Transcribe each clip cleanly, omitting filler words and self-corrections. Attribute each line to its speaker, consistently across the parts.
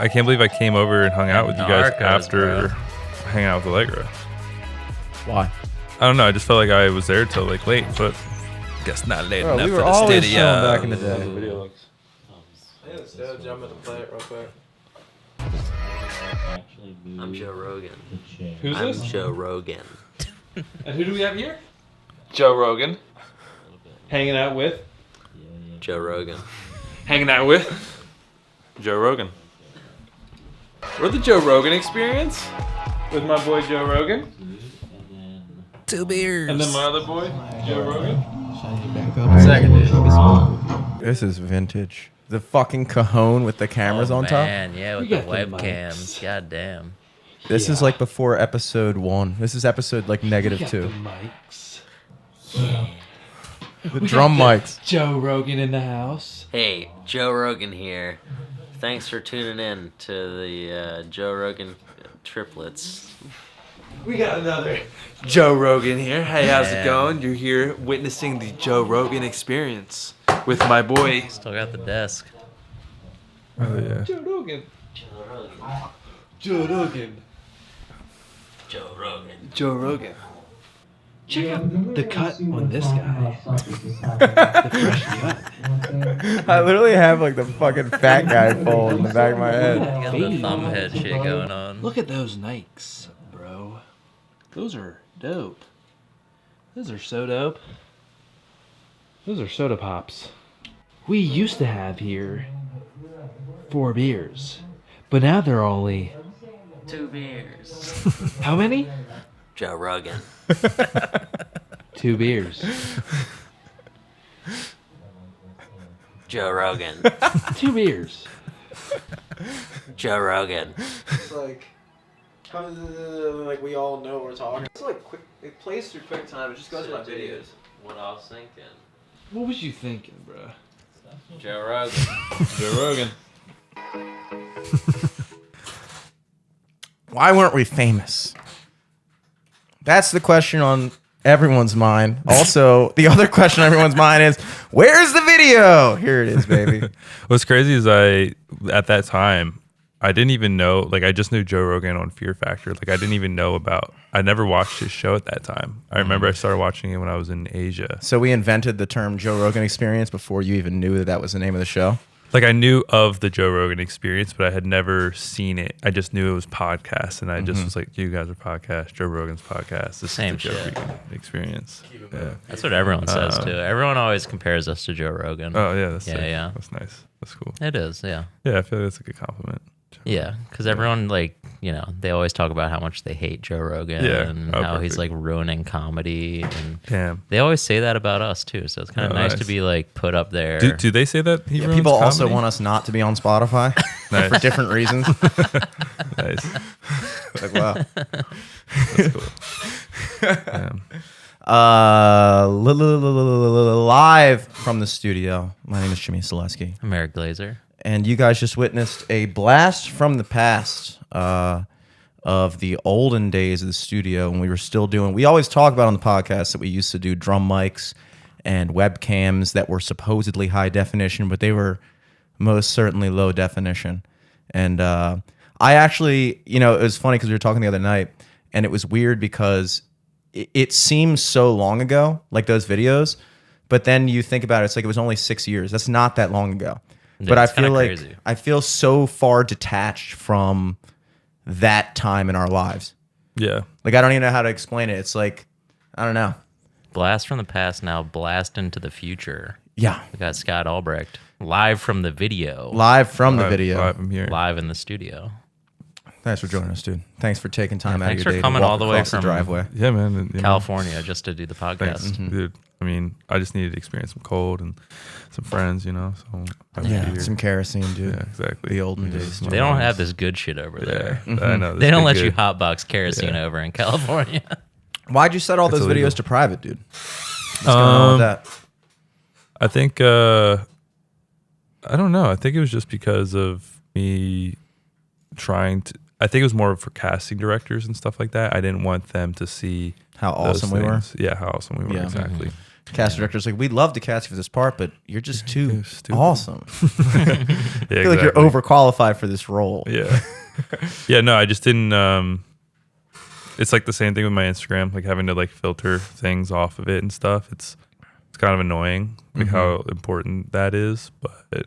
Speaker 1: I can't believe I came over and hung out with you guys after hanging out with Allegra.
Speaker 2: Why?
Speaker 1: I don't know. I just felt like I was there till like late, but guess not late enough
Speaker 2: we
Speaker 1: for
Speaker 2: were
Speaker 1: the
Speaker 2: always
Speaker 1: studio.
Speaker 2: chilling back in the day.
Speaker 1: Video looks.
Speaker 3: Yeah, let's go. Jump into play it real quick.
Speaker 4: I'm Joe Rogan.
Speaker 1: Who's
Speaker 4: I'm
Speaker 1: this?
Speaker 4: Joe Rogan.
Speaker 1: And who do we have here? Joe Rogan. Hanging out with?
Speaker 4: Joe Rogan.
Speaker 1: Hanging out with? Joe Rogan. We're the Joe Rogan Experience with my boy Joe Rogan.
Speaker 4: 2 beers.
Speaker 1: And then my other boy, Joe Rogan.
Speaker 2: This is vintage. The fucking cajon with the cameras on top.
Speaker 4: Man, yeah, with the webcams. God damn.
Speaker 2: This is like before episode 1. This is episode like -2.
Speaker 3: Mics.
Speaker 2: The drum mics.
Speaker 3: Joe Rogan in the house.
Speaker 4: Hey, Joe Rogan here. Thanks for tuning in to the Joe Rogan triplets.
Speaker 3: We got another Joe Rogan here. Hey, how's it going? You're here witnessing the Joe Rogan Experience with my boy.
Speaker 4: Still got the desk.
Speaker 1: Oh yeah.
Speaker 3: Joe Rogan.
Speaker 4: Joe Rogan.
Speaker 3: Joe Rogan.
Speaker 4: Joe Rogan.
Speaker 3: Joe Rogan. Check out the cut on this guy. The fresh cut.
Speaker 2: I literally have like the fucking fat guy fold in the back of my head.
Speaker 4: I got the thumb head shit going on.
Speaker 3: Look at those Nikes, bro. Those are dope. Those are so dope. Those are soda pops. We used to have here 4 beers, but now they're only
Speaker 4: 2 beers.
Speaker 3: how many?
Speaker 4: Joe Rogan.
Speaker 3: 2 beers.
Speaker 4: Joe Rogan.
Speaker 3: 2 beers.
Speaker 4: Joe Rogan.
Speaker 5: It's like, like we all know we're talking. It's like quick. It plays through QuickTime. It just goes to my videos.
Speaker 4: What I was thinking.
Speaker 3: What was you thinking, bro?
Speaker 4: Joe Rogan.
Speaker 1: Joe Rogan.
Speaker 2: Why weren't we famous? That's the question on everyone's mind. Also, the other question on everyone's mind is, where's the video? Here it is, baby.
Speaker 1: What's crazy is at that time, I didn't even know, like I just knew Joe Rogan on Fear Factor. Like I didn't even know I never watched his show at that time. I remember I started watching it when I was in Asia.
Speaker 2: So we invented the term Joe Rogan Experience before you even knew that that was the name of the show?
Speaker 1: Like I knew of the Joe Rogan Experience, but I had never seen it. I just knew it was podcast, and I just was like, "You guys are podcast. Joe Rogan's podcast. This
Speaker 4: Same
Speaker 1: is the Joe
Speaker 4: shit.
Speaker 1: Rogan Experience." Yeah.
Speaker 4: That's what everyone says too. Everyone always compares us to Joe Rogan.
Speaker 1: Oh yeah, that's
Speaker 4: Yeah,
Speaker 1: sick.
Speaker 4: yeah.
Speaker 1: That's nice. That's cool.
Speaker 4: It is, yeah.
Speaker 1: Yeah, I feel like that's a good compliment.
Speaker 4: Yeah, because everyone, like, you know, they always talk about how much they hate Joe Rogan
Speaker 1: Yeah.
Speaker 4: and
Speaker 1: Oh,
Speaker 4: how he's,
Speaker 1: perfect.
Speaker 4: like, ruining comedy. And
Speaker 1: Damn.
Speaker 4: they always say that about us, too. So it's kind of
Speaker 1: Oh,
Speaker 4: nice
Speaker 1: nice.
Speaker 4: to be, like, put up there.
Speaker 1: Do they say that? He ruins
Speaker 2: People also
Speaker 1: comedy?
Speaker 2: want us not to be on Spotify
Speaker 1: Nice.
Speaker 2: for different reasons.
Speaker 1: Nice.
Speaker 2: Like, wow.
Speaker 1: That's cool. Damn.
Speaker 2: Live from the studio. My name is Jimmy Selesky.
Speaker 4: I'm Eric Glazer.
Speaker 2: And you guys just witnessed a blast from the past of the olden days of the studio when we were still doing. We always talk about on the podcast that we used to do drum mics and webcams that were supposedly high definition, but they were most certainly low definition. And I actually, you know, it was funny because we were talking the other night, and it was weird because it seems so long ago, like those videos, but then you think about it, it's like it was only 6 years. That's not that long ago. But I
Speaker 4: it's
Speaker 2: feel
Speaker 4: kinda
Speaker 2: like
Speaker 4: crazy.
Speaker 2: I feel so far detached from that time in our lives.
Speaker 1: Yeah.
Speaker 2: Like I don't even know how to explain it. It's like I don't know.
Speaker 4: Blast from the past, now blast into the future.
Speaker 2: Yeah,
Speaker 4: We got Scott Albrecht live from the video,
Speaker 2: live from the video.
Speaker 1: Live, I'm here.
Speaker 4: live in the studio.
Speaker 2: Thanks for joining us, dude. Thanks for taking time
Speaker 4: Yeah,
Speaker 2: out of
Speaker 4: thanks
Speaker 2: your
Speaker 4: for
Speaker 2: day
Speaker 4: coming
Speaker 2: to
Speaker 4: all
Speaker 2: walk
Speaker 4: the way
Speaker 2: across the
Speaker 4: from
Speaker 2: driveway.
Speaker 1: Yeah, man. And, you know,
Speaker 4: California, just to do the podcast.
Speaker 1: Thanks, dude. I mean, I just needed to experience some cold and some friends, you know. So I'm
Speaker 2: Yeah,
Speaker 1: here.
Speaker 2: some kerosene, dude.
Speaker 1: Yeah, exactly.
Speaker 2: The olden
Speaker 1: Yeah,
Speaker 2: days.
Speaker 1: my
Speaker 4: They don't
Speaker 1: mom's-
Speaker 4: have this good shit over there.
Speaker 1: Yeah, I know.
Speaker 4: They don't let
Speaker 1: good.
Speaker 4: you hotbox kerosene over in California.
Speaker 2: Why'd you set all
Speaker 1: It's
Speaker 2: those
Speaker 1: illegal.
Speaker 2: videos to private, dude? What's going on with that?
Speaker 1: I think I don't know. I think it was just because of me trying to. I think it was more for casting directors and stuff like that. I didn't want them to see
Speaker 2: How
Speaker 1: those
Speaker 2: awesome we were.
Speaker 1: things. Yeah, how awesome we were.
Speaker 2: Yeah.
Speaker 1: Exactly.
Speaker 2: casting director's like, we'd love to cast you for this part, but you're just too
Speaker 1: stupid.
Speaker 2: awesome.
Speaker 1: Yeah,
Speaker 2: I feel like you're overqualified for this role.
Speaker 1: Yeah. Yeah, no, I just didn't it's like the same thing with my Instagram, like having to like filter things off of it and stuff. It's kind of annoying, like how important that is, but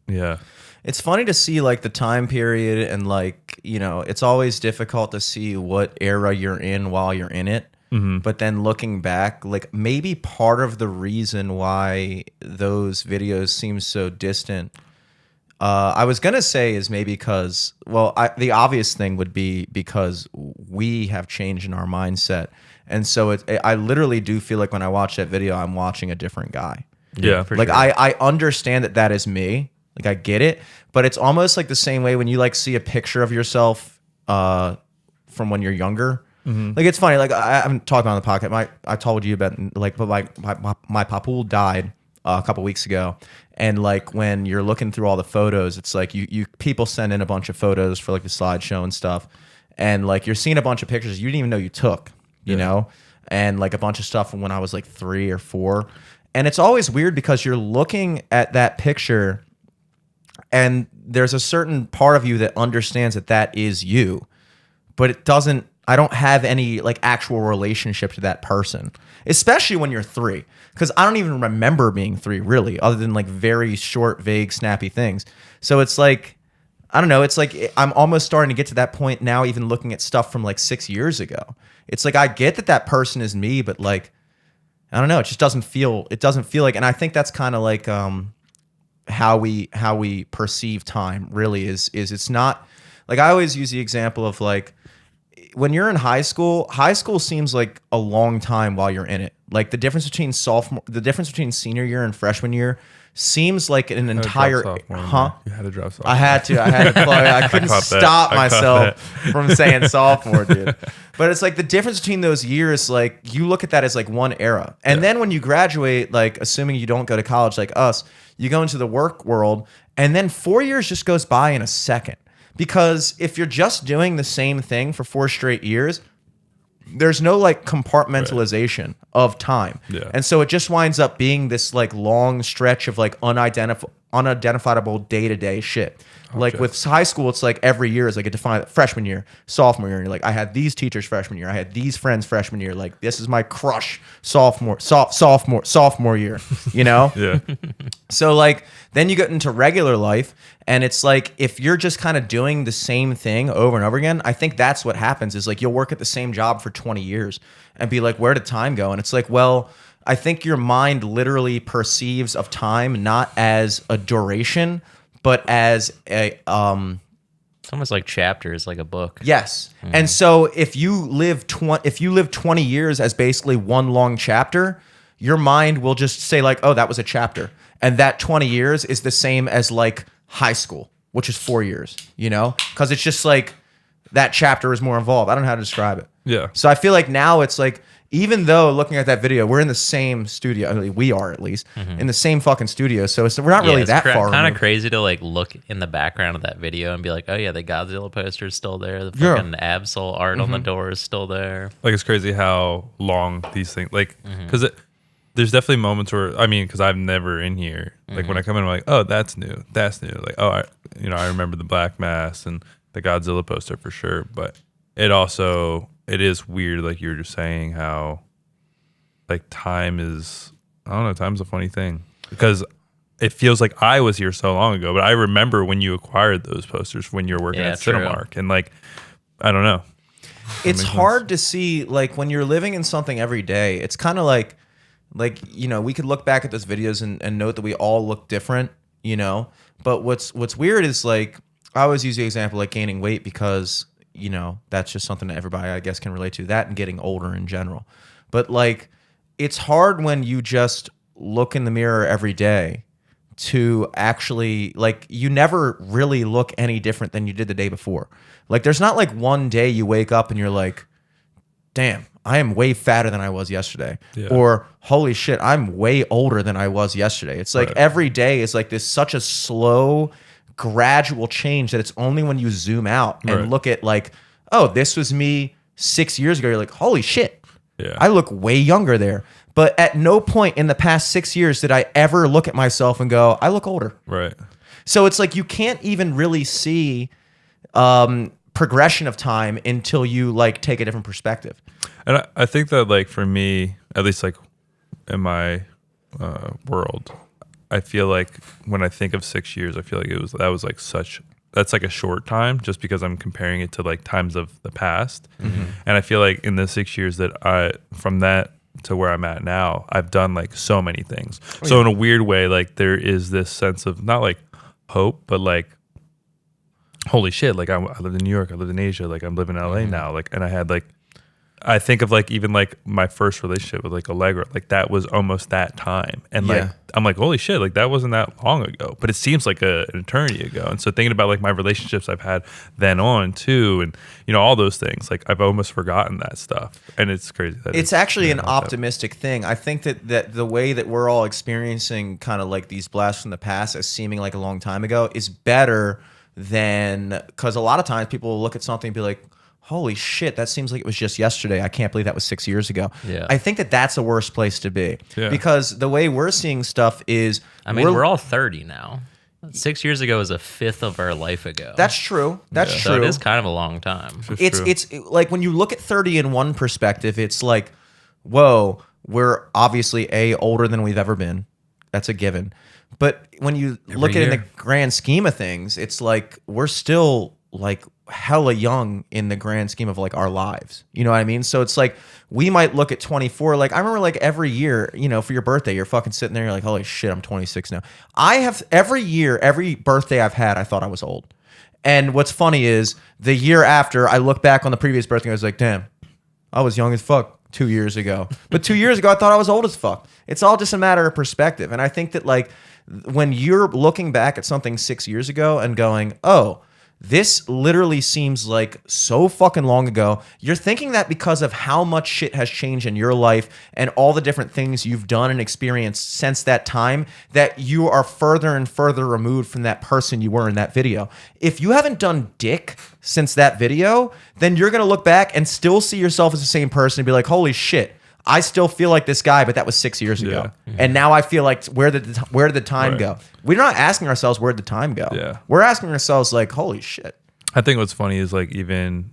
Speaker 1: yeah.
Speaker 2: It's funny to see like the time period and like, you know, it's always difficult to see what era you're in while you're in it. But then looking back, like maybe part of the reason why those videos seem so distant, I was going to say is maybe because, well, the obvious thing would be because we have changed in our mindset. And so I literally do feel like when I watch that video, I'm watching a different guy.
Speaker 1: Yeah.
Speaker 2: Like
Speaker 6: sure.
Speaker 2: I understand that is me. Like I get it, but it's almost like the same way when you like see a picture of yourself from when you're younger. Like it's funny. Like I haven't talked about it on the podcast. I told you about like, but my papool died a couple weeks ago, and like when you're looking through all the photos, it's like you people send in a bunch of photos for like the slideshow and stuff, and like you're seeing a bunch of pictures you didn't even know you took, you know, and like a bunch of stuff from when I was like 3 or 4, and it's always weird because you're looking at that picture, and there's a certain part of you that understands that is you, but it doesn't. I don't have any like actual relationship to that person, especially when you're 3, because I don't even remember being 3 really, other than like very short, vague, snappy things. So it's like, I don't know. It's like I'm almost starting to get to that point now, even looking at stuff from like 6 years ago. It's like I get that person is me, but like I don't know. It just doesn't feel. It doesn't feel like. And I think that's kind of like how we perceive time. Really is it's not like I always use the example of like. When you're in high school seems like a long time while you're in it. Like the difference between senior year and freshman year seems like an entire.
Speaker 1: You had to drop sophomore.
Speaker 2: I had to. I couldn't stop myself from saying sophomore, dude. But it's like the difference between those years. Like you look at that as like one era, and then when you graduate, like assuming you don't go to college like us, you go into the work world, and then 4 years just goes by in a second. Because if you're just doing the same thing for 4 straight years, there's no like compartmentalization of time.
Speaker 1: Yeah.
Speaker 2: And so it just winds up being this like long stretch of like unidentifiable day-to-day shit. Like with high school, it's like every year is like a defined freshman year, sophomore year. And you're like, I had these teachers freshman year. I had these friends freshman year. Like this is my crush sophomore year, you know?
Speaker 1: Yeah.
Speaker 2: So like then you get into regular life, and it's like if you're just kind of doing the same thing over and over again, I think that's what happens is like you'll work at the same job for 20 years and be like, where did time go? And it's like, well, I think your mind literally perceives of time not as a duration, but as a
Speaker 6: It's almost like chapters, like a book.
Speaker 2: yes. And so if you live 20 years as basically one long chapter, your mind will just say like, oh, that was a chapter. And that 20 years is the same as like high school, which is 4 years, you know? Because it's just like that chapter is more involved. I don't know how to describe it.
Speaker 1: Yeah.
Speaker 2: So I feel like now it's like, even though looking at that video, we're in the same studio, I mean, we are at least, in the same fucking studio. So we're not really that far
Speaker 6: kind of
Speaker 2: removed.
Speaker 6: crazy to like look in the background of that video and be like, oh yeah, the Godzilla poster is still there. The fucking Absol art on the door is still there.
Speaker 1: Like it's crazy how long these things like because there's definitely moments where I mean because I'm never in here. Like when I come in, I'm like, oh, that's new. Like oh, I remember the Black Mass and the Godzilla poster for sure. But it is weird, like you were just saying, how like time is, I don't know, time's a funny thing because it feels like I was here so long ago, but I remember when you acquired those posters when you were working at
Speaker 6: true.
Speaker 1: Cinemark, and like, I don't know.
Speaker 2: It's hard to see, like when you're living in something every day, it's kind of like, you know, we could look back at those videos and note that we all look different, you know, but what's weird is like, I always use the example like gaining weight because you know, that's just something that everybody, I guess, can relate to, that and getting older in general. But like, it's hard when you just look in the mirror every day to actually, like, you never really look any different than you did the day before. Like, there's not like one day you wake up and you're like, damn, I am way fatter than I was yesterday.
Speaker 1: Yeah.
Speaker 2: Or, holy shit, I'm way older than I was yesterday. It's like every day is like this such a slow, gradual change that it's only when you zoom out and look at like, oh, this was me 6 years ago. You're like, holy shit, I look way younger there. But at no point in the past 6 years did I ever look at myself and go, I look older.
Speaker 1: Right.
Speaker 2: So it's like you can't even really see progression of time until you like take a different perspective.
Speaker 1: And I think that like for me, at least like in my world, I feel like when I think of 6 years, I feel like that's like a short time just because I'm comparing it to like times of the past. Mm-hmm. And I feel like in the 6 years that from that to where I'm at now, I've done like so many things. So in a weird way, like there is this sense of not like hope, but like, holy shit, like I lived in New York, I lived in Asia, like I'm living in LA now. Like, and I had like, I think of like even like my first relationship with like Allegra, like that was almost that time. And like, I'm like, holy shit, like that wasn't that long ago, but it seems like an eternity ago. And so thinking about like my relationships I've had then on too, and you know, all those things, like I've almost forgotten that stuff. And it's crazy. That
Speaker 2: it's actually an optimistic thing. I think that the way that we're all experiencing kind of like these blasts from the past as seeming like a long time ago is better than, because a lot of times people will look at something and be like, holy shit, that seems like it was just yesterday. I can't believe that was 6 years ago.
Speaker 6: Yeah.
Speaker 2: I think that that's the worst place to be because the way we're seeing stuff is...
Speaker 6: I mean, we're all 30 now. 6 years ago is a fifth of our life ago.
Speaker 2: That's true. That's true.
Speaker 6: So it is kind of a long time.
Speaker 2: It's like when you look at 30 in one perspective, it's like, whoa, we're obviously older than we've ever been. That's a given. But when you look at it in the grand scheme of things, it's like we're still like hella young in the grand scheme of like our lives. You know what I mean? So it's like we might look at 24. Like I remember like every year, you know, for your birthday, you're fucking sitting there, you're like, holy shit, I'm 26 now. I have every year, every birthday I've had, I thought I was old. And what's funny is the year after I look back on the previous birthday, I was like, damn, I was young as fuck 2 years ago. But 2 years ago, I thought I was old as fuck. It's all just a matter of perspective. And I think that like when you're looking back at something 6 years ago and going, oh, this literally seems like so fucking long ago. You're thinking that because of how much shit has changed in your life and all the different things you've done and experienced since that time, that you are further and further removed from that person you were in that video. If you haven't done dick since that video, then you're going to look back and still see yourself as the same person and be like, holy shit, I still feel like this guy, but that was 6 years ago. Mm-hmm. And now I feel like where did the time go? We're not asking ourselves where did the time go.
Speaker 1: Yeah.
Speaker 2: We're asking ourselves like, holy shit.
Speaker 1: I think what's funny is like even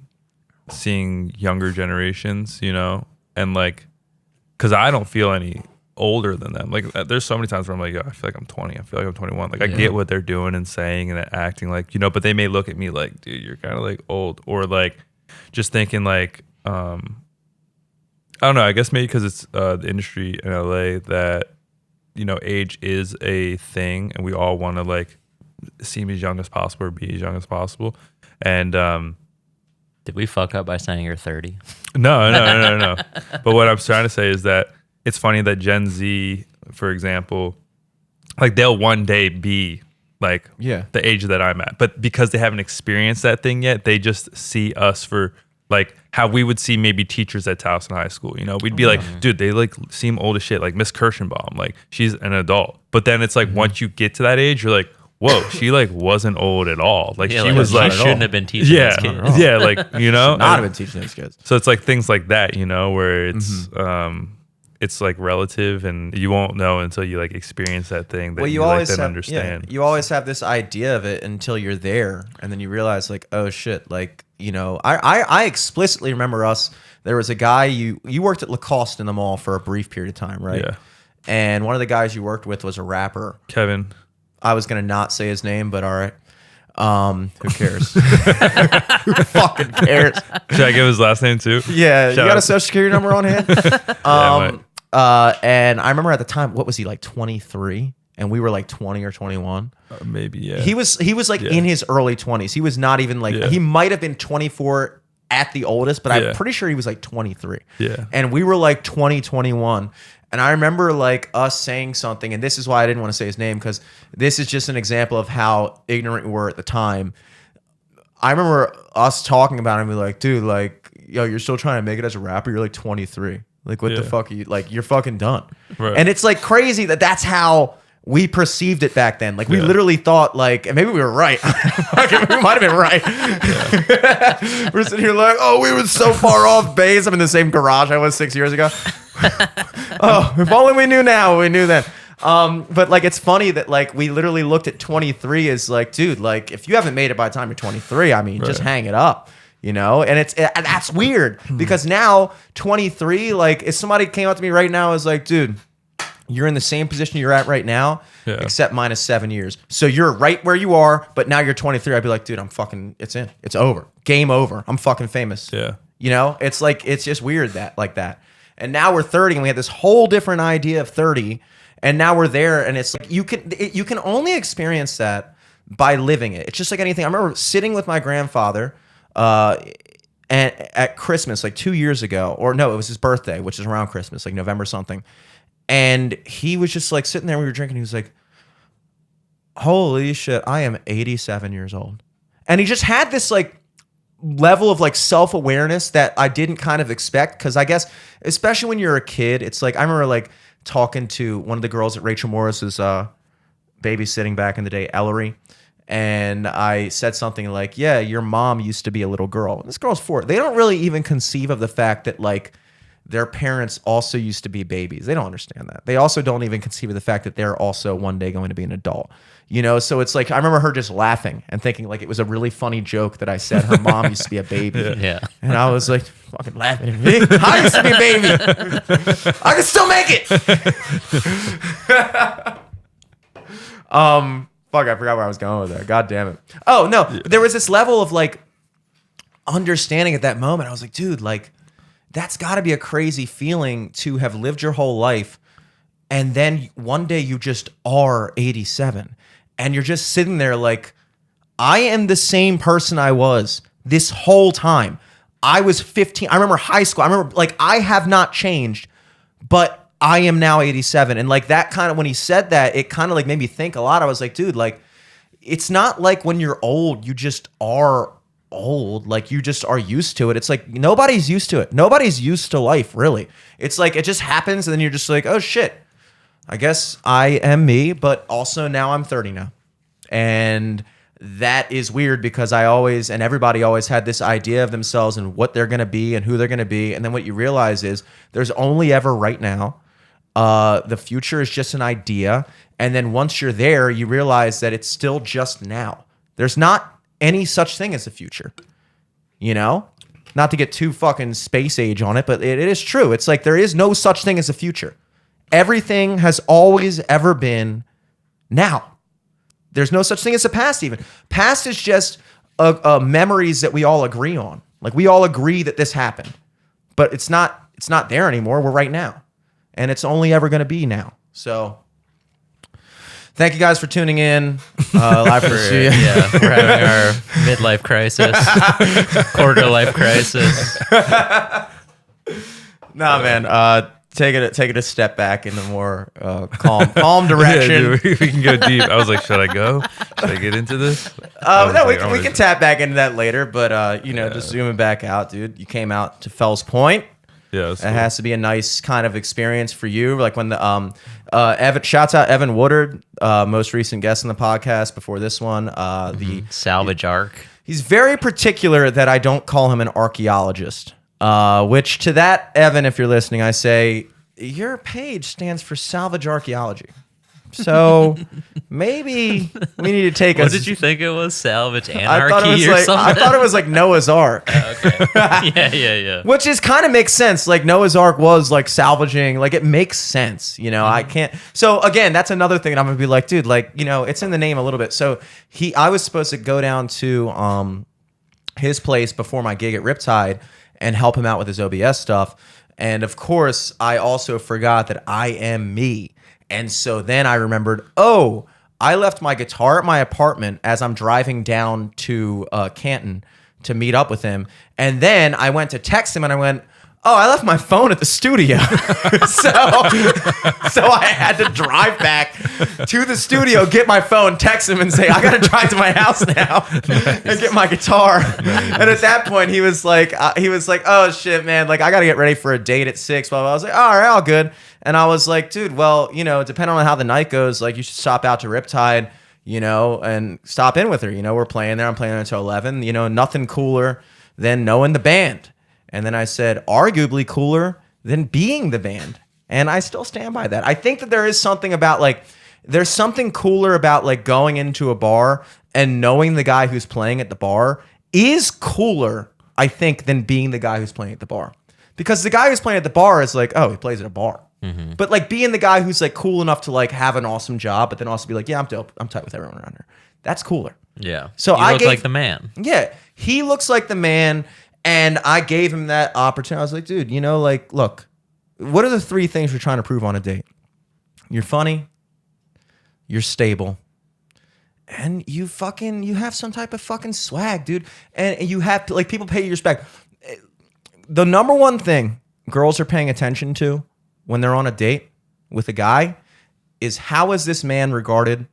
Speaker 1: seeing younger generations, you know, and like, cause I don't feel any older than them. Like there's so many times where I'm like, I feel like I'm 20. I feel like I'm 21. Like I get what they're doing and saying and acting like, you know, but they may look at me like, dude, you're kind of like old, or like just thinking like, I don't know. I guess maybe because it's the industry in LA that, you know, age is a thing, and we all want to like seem as young as possible or be as young as possible. And
Speaker 6: did we fuck up by saying you're 30?
Speaker 1: No. But what I'm trying to say is that it's funny that Gen Z, for example, like they'll one day be like the age that I'm at, but because they haven't experienced that thing yet, they just see us for like how we would see maybe teachers at Towson High School. You know, we'd be like, dude, they like seem old as shit. Like Miss Kirschenbaum, like she's an adult. But then it's like once you get to that age, you're like, whoa, she like wasn't old at all. Like she was like,
Speaker 6: shouldn't have been teaching those kids.
Speaker 1: Yeah, like, you know,
Speaker 2: not have been teaching those kids.
Speaker 1: So it's like things like that, you know, where it's like relative, and you won't know until you like experience that thing that you always like, then understand.
Speaker 2: Yeah, you always have this idea of it until you're there, and then you realize like, oh shit, like, you know, I explicitly remember us. There was a guy you worked at Lacoste in the mall for a brief period of time, right? Yeah. And one of the guys you worked with was a rapper,
Speaker 1: Kevin.
Speaker 2: I was gonna not say his name, but all right. Who cares? Who fucking cares?
Speaker 1: Should I give his last name too?
Speaker 2: Yeah, you got a social security number on hand? And I remember at the time, what was he, like 23? And we were like 20 or 21.
Speaker 1: Maybe, yeah.
Speaker 2: He was like in his early 20s. He was not even like, he might have been 24 at the oldest, but I'm pretty sure he was like 23.
Speaker 1: Yeah.
Speaker 2: And we were like 20, 21. And I remember like us saying something, and this is why I didn't want to say his name, because this is just an example of how ignorant we were at the time. I remember us talking about it and be like, dude, like, yo, you're still trying to make it as a rapper? You're like 23. Like, what the fuck are you, like, you're fucking done. Right. And it's like crazy that that's how we perceived it back then. Like, we literally thought, like, and maybe we were right. We might have been right. We're sitting here like, oh, we were so far off base. I'm in the same garage I was 6 years ago. Oh, if only we knew now, we knew then. But like, it's funny that like we literally looked at 23 as like, dude, like if you haven't made it by the time you're 23, I mean, just hang it up, you know? And that's weird because now 23, like if somebody came up to me right now is like, dude, you're in the same position you're at right now, except minus 7 years. So you're right where you are, but now you're 23. I'd be like, dude, it's over. Game over. I'm fucking famous.
Speaker 1: Yeah.
Speaker 2: You know, it's like, it's just weird like that. And now we're 30 and we have this whole different idea of 30. And now we're there and it's like, you can only experience that by living it. It's just like anything. I remember sitting with my grandfather at Christmas, like 2 years ago, or no, it was his birthday, which is around Christmas, like November something. And he was just like sitting there, we were drinking. He was like, holy shit, I am 87 years old. And he just had this like level of like self-awareness that I didn't kind of expect. Cause I guess, especially when you're a kid, it's like, I remember like talking to one of the girls at Rachel Morris's babysitting back in the day, Ellery. And I said something like, yeah, your mom used to be a little girl. This girl's 4. They don't really even conceive of the fact that like, their parents also used to be babies. They don't understand that. They also don't even conceive of the fact that they're also one day going to be an adult. You know, so it's like I remember her just laughing and thinking like it was a really funny joke that I said her mom used to be a baby.
Speaker 6: Yeah.
Speaker 2: And I was like fucking laughing at me. I used to be a baby. I can still make it. Fuck, I forgot where I was going with that. God damn it. Oh no, there was this level of like understanding at that moment. I was like, dude, like that's got to be a crazy feeling to have lived your whole life and then one day you just are 87 and you're just sitting there like, I am the same person I was this whole time. I was 15. I remember high school. I remember like I have not changed, but I am now 87. And like that kind of, when he said that, it kind of like made me think a lot. I was like, dude, like it's not like when you're old, you just are old, like you just are used to it. It's like nobody's used to it. Nobody's used to life, really. It's like it just happens and then you're just like, oh shit, I guess I am me, but also now I'm 30 now. And that is weird because I always, and everybody always had this idea of themselves and what they're going to be and who they're going to be. And then what you realize is there's only ever right now. The future is just an idea. And then once you're there, you realize that it's still just now. There's not any such thing as the future, you know? Not to get too fucking space age on it, but it is true. It's like there is no such thing as a future. Everything has always ever been now. There's no such thing as a past even. Past is just memories that we all agree on. Like we all agree that this happened, but it's not there anymore. We're right now. And it's only ever going to be now. So thank you guys for tuning in. Live from the studio.
Speaker 6: Yeah, we're having our midlife crisis, quarter life crisis.
Speaker 2: Nah, man. Take it a step back in the more calm direction.
Speaker 1: Yeah, dude, we can go deep. I was like, should I go? Should I get into this?
Speaker 2: No, we can tap back into that later. But just zooming back out, dude. You came out to Fells Point.
Speaker 1: Yeah,
Speaker 2: it has to be a nice kind of experience for you. Like when the Evan, shouts out Evan Woodard, most recent guest on the podcast before this one. The
Speaker 6: Salvage Arc.
Speaker 2: He's very particular that I don't call him an archaeologist. Which to that, Evan, if you're listening, I say your page stands for Salvage Archaeology. So maybe we need to take
Speaker 6: What did you think it was? Salvage Anarchy
Speaker 2: or
Speaker 6: something?
Speaker 2: I thought it was like Noah's Ark.
Speaker 6: Okay. Yeah.
Speaker 2: Which is kind of makes sense. Like Noah's Ark was like salvaging. Like it makes sense. You know, I can't. So again, that's another thing. I'm gonna be like, dude, like it's in the name a little bit. So I was supposed to go down to his place before my gig at Riptide and help him out with his OBS stuff. And of course, I also forgot that I am me. And so then I remembered, oh, I left my guitar at my apartment as I'm driving down to Canton to meet up with him. And then I went to text him and I went, oh, I left my phone at the studio. so I had to drive back to the studio, get my phone, text him and say, I got to drive to my house now and get my guitar. And at that point, he was like, oh shit, man. Like I got to get ready for a date at 6. Well, I was like, all right, all good. And I was like, dude, well, depending on how the night goes, like you should stop out to Riptide, and stop in with her. We're playing there. I'm playing there until 11. Nothing cooler than knowing the band. And then I said, arguably cooler than being the band. And I still stand by that. I think that there is something about like, there's something cooler about like going into a bar and knowing the guy who's playing at the bar is cooler, I think, than being the guy who's playing at the bar. Because the guy who's playing at the bar is like, oh, he plays at a bar. Mm-hmm. But like being the guy who's like cool enough to like have an awesome job, but then also be like, yeah, I'm dope. I'm tight with everyone around here. That's cooler.
Speaker 6: Yeah.
Speaker 2: So
Speaker 6: I look like the man.
Speaker 2: Yeah. He looks like the man. And I gave him that opportunity. I was like, dude, you know, like, look, what are the 3 things you're trying to prove on a date? You're funny, you're stable, and you have some type of fucking swag, dude. And you have to, like, people pay you respect. The number one thing girls are paying attention to when they're on a date with a guy is how is this man regarded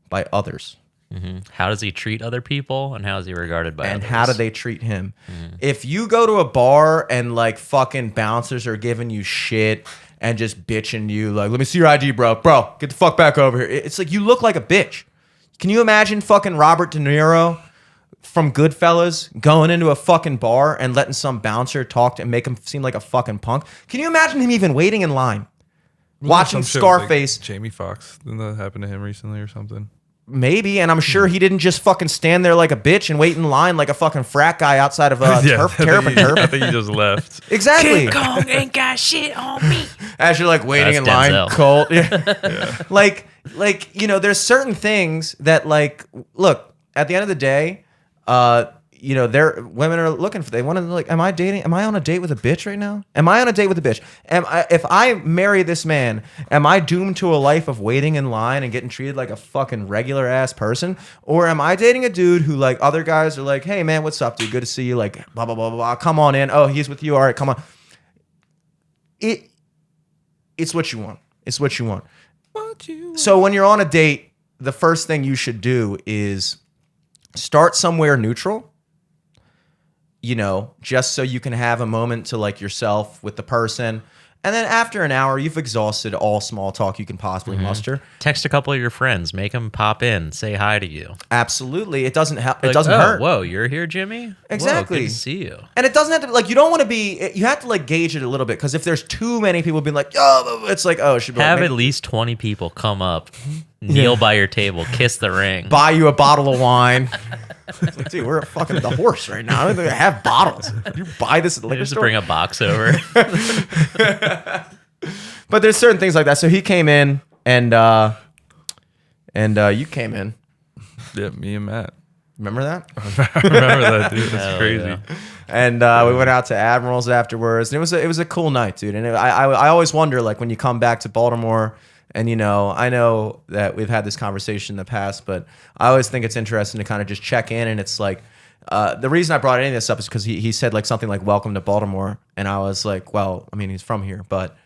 Speaker 2: by others?
Speaker 6: Mm-hmm. How does he treat other people, and how is he regarded by
Speaker 2: and
Speaker 6: others?
Speaker 2: how do they treat him? If you go to a bar and like fucking bouncers are giving you shit and just bitching you, like, let me see your ID, bro, get the fuck back over here. It's like you look like a bitch. Can you imagine fucking Robert De Niro from Goodfellas going into a fucking bar and letting some bouncer talk to and make him seem like a fucking punk? Can you imagine him even waiting in line, watching Scarface?
Speaker 1: Like Jamie Foxx, didn't that happen to him recently or something?
Speaker 2: Maybe, and I'm sure he didn't just fucking stand there like a bitch and wait in line like a fucking frat guy outside of a Terrapin Turp.
Speaker 1: I think he just left.
Speaker 2: Exactly.
Speaker 6: King Kong ain't got shit on me.
Speaker 2: As you're like waiting
Speaker 6: That's
Speaker 2: in line,
Speaker 6: Denzel.
Speaker 2: Colt. Yeah. Like, you know, there's certain things that like, look, at the end of the day, you know, women are looking for, they want to like, am I on a date with a bitch right now? Am I on a date with a bitch? If I marry this man, am I doomed to a life of waiting in line and getting treated like a fucking regular ass person? Or am I dating a dude who like other guys are like, hey man, what's up, dude? Good to see you. Like, blah, blah, blah, blah, blah. Come on in. Oh, he's with you. All right, come on. It's what you want. It's what you want. So when you're on a date, the first thing you should do is start somewhere neutral. You know, just so you can have a moment to like yourself with the person. And then after an hour, you've exhausted all small talk you can possibly muster.
Speaker 6: Text a couple of your friends, make them pop in, say hi to you.
Speaker 2: Absolutely. It doesn't help. It
Speaker 6: Like,
Speaker 2: doesn't hurt.
Speaker 6: Whoa, you're here, Jimmy?
Speaker 2: Exactly.
Speaker 6: Whoa, good to see you.
Speaker 2: And it doesn't have to, like, you don't want to be, you have to like gauge it a little bit. Because if there's too many people being like, oh, it's like, oh, it should be
Speaker 6: Have
Speaker 2: like,
Speaker 6: at least 20 people come up, kneel by your table, kiss the ring.
Speaker 2: buy you a bottle of wine. It's like, dude, we're fucking at the horse right now. I don't think I have bottles. You buy this at the liquor
Speaker 6: Just
Speaker 2: store.
Speaker 6: bring a box over.
Speaker 2: But there's certain things like that. So he came in and you came in.
Speaker 1: Yeah, me and Matt.
Speaker 2: Remember that?
Speaker 1: I remember that, dude. That's
Speaker 6: Hell
Speaker 1: crazy.
Speaker 6: yeah.
Speaker 2: And we went out to Admiral's afterwards, and it was a cool night, dude. And I always wonder, like, when you come back to Baltimore, and you know, I know that we've had this conversation in the past, but I always think it's interesting to kind of just check in. And it's like, the reason I brought any of this up is because he said like something like "Welcome to Baltimore," and I was like, well, I mean, he's from here, but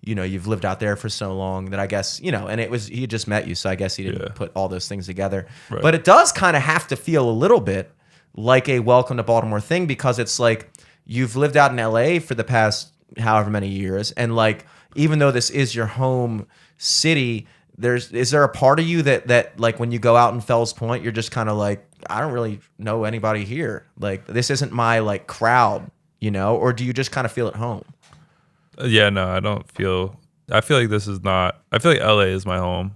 Speaker 2: you know, you've lived out there for so long that I guess, you know, and he had just met you, so I guess he didn't put all those things together.
Speaker 1: Right.
Speaker 2: But it does kind of have to feel a little bit like a welcome to Baltimore thing, because it's like you've lived out in LA for the past however many years, and like even though this is your home city, is there a part of you that like when you go out in Fells Point, you're just kind of like, I don't really know anybody here, like this isn't my like crowd, you know? Or do you just kind of feel at home?
Speaker 1: Yeah, no, I feel like this is not, I feel like LA is my home.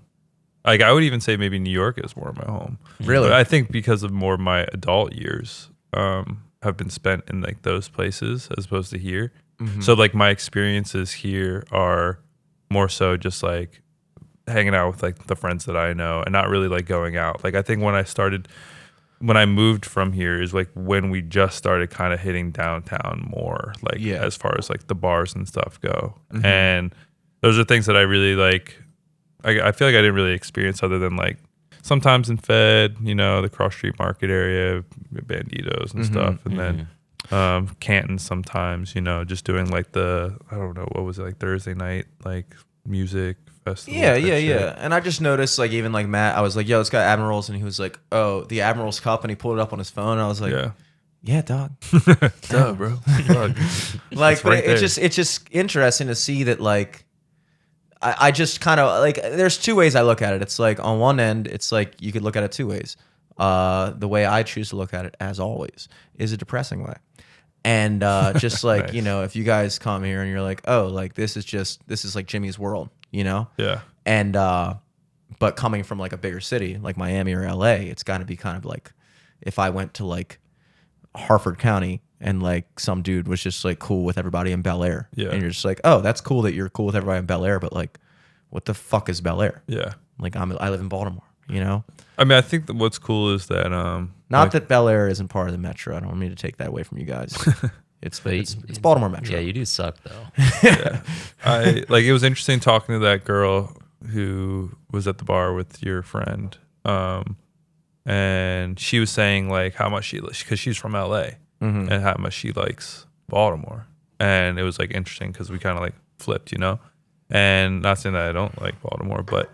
Speaker 1: Like I would even say maybe New York is more my home.
Speaker 2: Really?
Speaker 1: But I think because of more of my adult years have been spent in like those places as opposed to here. Mm-hmm. So like my experiences here are more so just like hanging out with like the friends that I know and not really like going out. Like I think when I moved from here is like when we just started kind of hitting downtown more, like as far as like the bars and stuff go. Mm-hmm. And those are things that I really like. I feel like I didn't really experience other than like sometimes in Fed, you know, the cross street market area, Banditos and stuff. And then Canton sometimes, you know, just doing like I don't know, what was it, like Thursday night, like music festival.
Speaker 2: Yeah. And I just noticed like even like Matt, I was like, yo, it's got Admirals, and he was like, oh, the Admirals Cup, and he pulled it up on his phone, and I was like, yeah, dog.
Speaker 1: Duh, bro.
Speaker 2: Like,
Speaker 1: right
Speaker 2: it's just interesting to see that like I just kind of like, there's two ways I look at it. It's like on one end, it's like you could look at it two ways. The way I choose to look at it, as always, is a depressing way. And just like,
Speaker 1: Nice.
Speaker 2: you know, if you guys come here and you're like, oh, like this is like Jimmy's world, you know?
Speaker 1: Yeah.
Speaker 2: And but coming from like a bigger city like Miami or LA, it's got to be kind of like if I went to like Harford County and like some dude was just like cool with everybody in Bel Air.
Speaker 1: Yeah.
Speaker 2: And you're just like, oh, that's cool that you're cool with everybody in Bel Air, but like, what the fuck is Bel Air?
Speaker 1: Yeah.
Speaker 2: Like I live in Baltimore, you know?
Speaker 1: I mean, I think that what's cool is that
Speaker 2: Not that Bel Air isn't part of the Metro. I don't mean to take that away from you guys. It's Baltimore Metro.
Speaker 6: Yeah, you do suck though.
Speaker 1: I like it was interesting talking to that girl who was at the bar with your friend. And she was saying like how much because she's from LA and how much she likes Baltimore. And it was like interesting because we kind of like flipped, you know? And not saying that I don't like Baltimore, but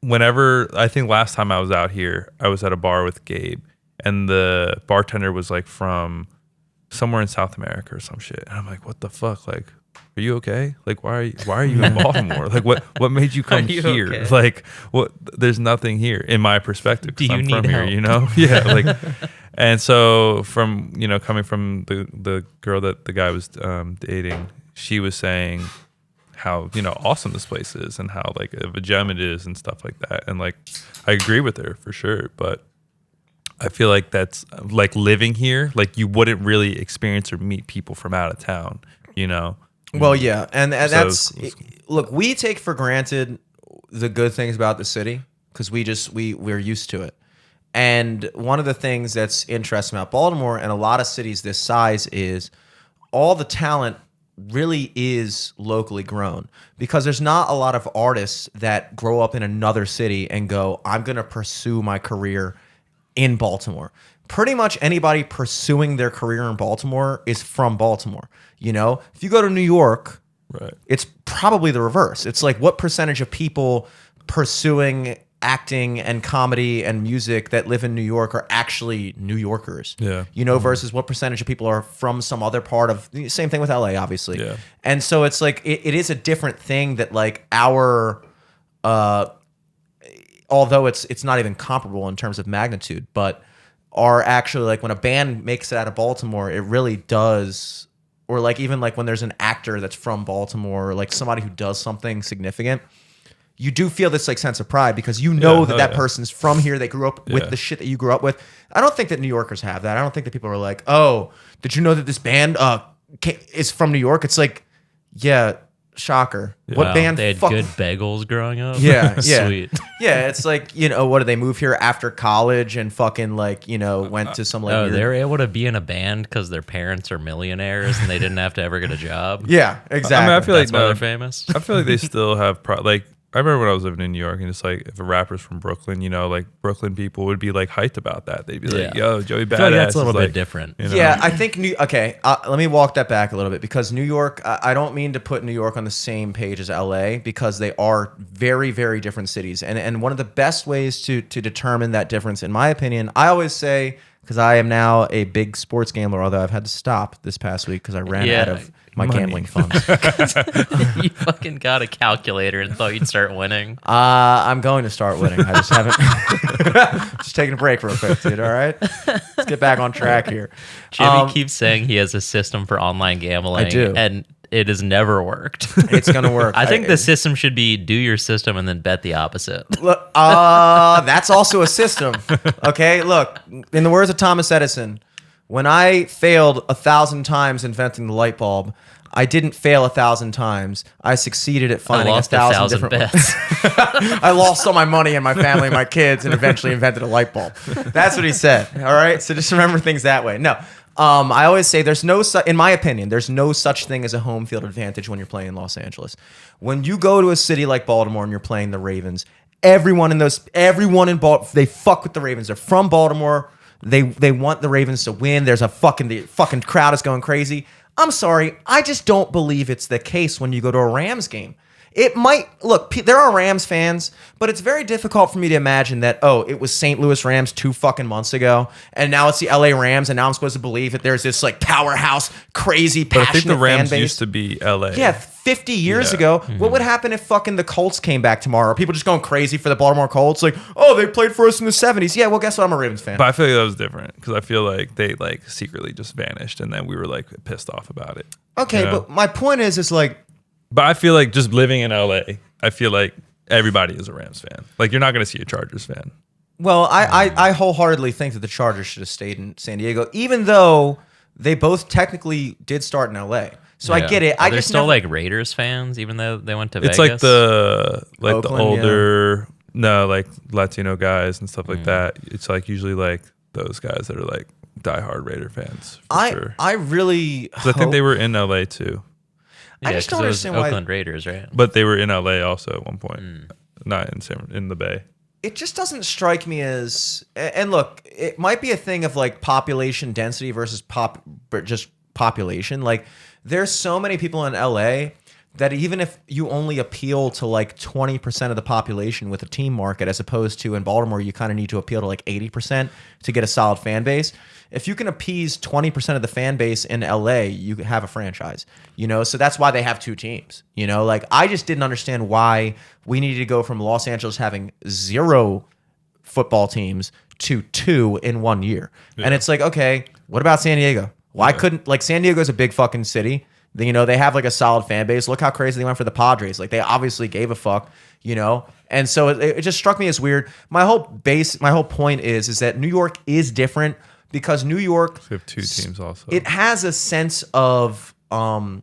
Speaker 1: whenever I think last time I was out here, I was at a bar with Gabe and the bartender was like from somewhere in South America or some shit. And I'm like, what the fuck? Like, are you okay? Like, why are you in Baltimore? Like, what made you come
Speaker 6: you
Speaker 1: here?
Speaker 6: okay?
Speaker 1: Like, what? There's nothing here in my perspective. 'Cause
Speaker 6: Do you
Speaker 1: I'm
Speaker 6: need
Speaker 1: from here,
Speaker 6: help?
Speaker 1: you know? Yeah. Like, and so from coming from the girl that the guy was dating, she was saying how awesome this place is and how like of a gem it is and stuff like that. And like, I agree with her for sure, but I feel like that's like living here, like you wouldn't really experience or meet people from out of town, you know?
Speaker 2: Well, yeah. And
Speaker 1: So
Speaker 2: that's,
Speaker 1: it's-
Speaker 2: look, we take for granted the good things about the city because we're used to it. And one of the things that's interesting about Baltimore and a lot of cities this size is all the talent really is locally grown because there's not a lot of artists that grow up in another city and go, I'm going to pursue my career in Baltimore. Pretty much anybody pursuing their career in Baltimore is from Baltimore. You know, if you go to New York,
Speaker 1: Right.
Speaker 2: it's probably the reverse. It's like what percentage of people pursuing acting and comedy and music that live in New York are actually New Yorkers.
Speaker 1: Yeah.
Speaker 2: You know, versus what percentage of people are from some other part of, same thing with LA, obviously.
Speaker 1: Yeah.
Speaker 2: And so it's like, it is a different thing that like our, although it's not even comparable in terms of magnitude, but are actually like when a band makes it out of Baltimore, it really does, or like even like when there's an actor that's from Baltimore or like somebody who does something significant, you do feel this like sense of pride because you know that person's from here. They grew up with the shit that you grew up with. I don't think that New Yorkers have that. I don't think that people are like, oh, did you know that this band is from New York? It's like, yeah, shocker. What
Speaker 6: Wow,
Speaker 2: band?
Speaker 6: They had good bagels growing up.
Speaker 2: Yeah, yeah.
Speaker 6: Sweet.
Speaker 2: Yeah, it's like, what do they move here after college and fucking like, went to some like
Speaker 6: Oh,
Speaker 2: weird-
Speaker 6: they were able to be in a band because their parents are millionaires and they didn't have to ever get a job.
Speaker 2: Yeah, exactly.
Speaker 1: I mean, I feel
Speaker 6: That's
Speaker 1: like
Speaker 6: why they're famous.
Speaker 1: I feel like they still have like I remember when I was living in New York and it's like if a rapper's from Brooklyn, like Brooklyn people would be like hyped about that. They'd be like,
Speaker 6: Yeah.
Speaker 1: "Yo, Joey
Speaker 6: I
Speaker 1: Badass."
Speaker 6: feel like that's a little
Speaker 1: is
Speaker 6: bit
Speaker 1: like,
Speaker 6: different.
Speaker 1: you know?
Speaker 2: Yeah, I think let me walk that back a little bit because New York, I don't mean to put New York on the same page as LA because they are very, very different cities. And one of the best ways to determine that difference, in my opinion, I always say, because I am now a big sports gambler, although I've had to stop this past week because I ran
Speaker 6: Yeah.
Speaker 2: out of my
Speaker 1: Money.
Speaker 2: gambling funds.
Speaker 6: You fucking got a calculator and thought you'd start winning.
Speaker 2: I'm going to start winning. I just haven't. Just taking a break real quick, dude. All right, let's get back on track here.
Speaker 6: Jimmy keeps saying he has a system for online gambling.
Speaker 2: I do.
Speaker 6: And it has never worked.
Speaker 2: It's gonna work.
Speaker 6: I think the system should be do your system and then bet the opposite.
Speaker 2: Look, that's also a system. Okay, look. In the words of Thomas Edison, when I failed 1,000 times inventing the light bulb, I didn't fail 1,000 times. I succeeded at
Speaker 6: I
Speaker 2: finding
Speaker 6: lost
Speaker 2: 1,000
Speaker 6: 1,000
Speaker 2: different
Speaker 6: bets.
Speaker 2: I lost all my money and my family and my kids and eventually invented a light bulb. That's what he said. All right. So just remember things that way. No. I always say in my opinion, there's no such thing as a home field advantage when you're playing in Los Angeles. When you go to a city like Baltimore and you're playing the Ravens, everyone in Baltimore, they fuck with the Ravens. They're from Baltimore. They want the Ravens to win. There's the fucking crowd is going crazy. I'm sorry, I just don't believe it's the case when you go to a Rams game. It might look. There are Rams fans, but it's very difficult for me to imagine that. Oh, it was St. Louis Rams 2 fucking months ago, and now it's the LA Rams, and now I'm supposed to believe that there's this like powerhouse, crazy,
Speaker 1: But I
Speaker 2: passionate
Speaker 1: think the Rams
Speaker 2: fan base.
Speaker 1: used to be LA.
Speaker 2: Yeah, 50 years
Speaker 1: Yeah.
Speaker 2: ago. What would happen if fucking the Colts came back tomorrow? Are people just going crazy for the Baltimore Colts? Like, oh, they played for us in the 70s. Yeah, well, guess what? I'm a Ravens fan.
Speaker 1: But I feel like that was different because I feel like they like secretly just vanished, and then we were like pissed off about it.
Speaker 2: Okay,
Speaker 1: you know?
Speaker 2: but my point is like,
Speaker 1: But I feel like just living in LA, I feel like everybody is a Rams fan. Like you're not going to see a Chargers fan.
Speaker 2: well, I wholeheartedly think that the Chargers should have stayed in San Diego, even though they both technically did start in LA. So I
Speaker 6: Yeah.
Speaker 2: get it.
Speaker 6: Are
Speaker 2: I
Speaker 6: there
Speaker 2: just
Speaker 6: still
Speaker 2: never,
Speaker 6: like Raiders fans, even though they went to
Speaker 1: It's
Speaker 6: Vegas?
Speaker 1: like the
Speaker 2: Oakland,
Speaker 1: older like Latino guys and stuff like that. It's like usually like those guys that are like diehard Raider fans. For sure.
Speaker 2: I really
Speaker 1: 'Cause I think they were in LA too,
Speaker 2: I just
Speaker 6: 'cause
Speaker 2: don't
Speaker 6: it was
Speaker 2: understand why
Speaker 6: Oakland Raiders, right?
Speaker 1: but they were in LA also at one point, not in the Bay.
Speaker 2: it just doesn't strike me as, and look, it might be a thing of like population density versus just population. Like there's so many people in LA that even if you only appeal to like 20% of the population with a team market, as opposed to in Baltimore, you kind of need to appeal to like 80% to get a solid fan base. If you can appease 20% of the fan base in LA, you have a franchise, you know? So that's why they have two teams, you know? Like I just didn't understand why we needed to go from Los Angeles having 0 football teams to 2 in 1 year. And it's like, okay, what about San Diego? Why couldn't, like, San Diego's a big fucking city. You know, they have like a solid fan base. Look how crazy they went for the Padres. Like they obviously gave a fuck, you know? And so it just struck me as weird. My whole point is that New York is different because New York,
Speaker 1: We have two teams also.
Speaker 2: it has a sense of, and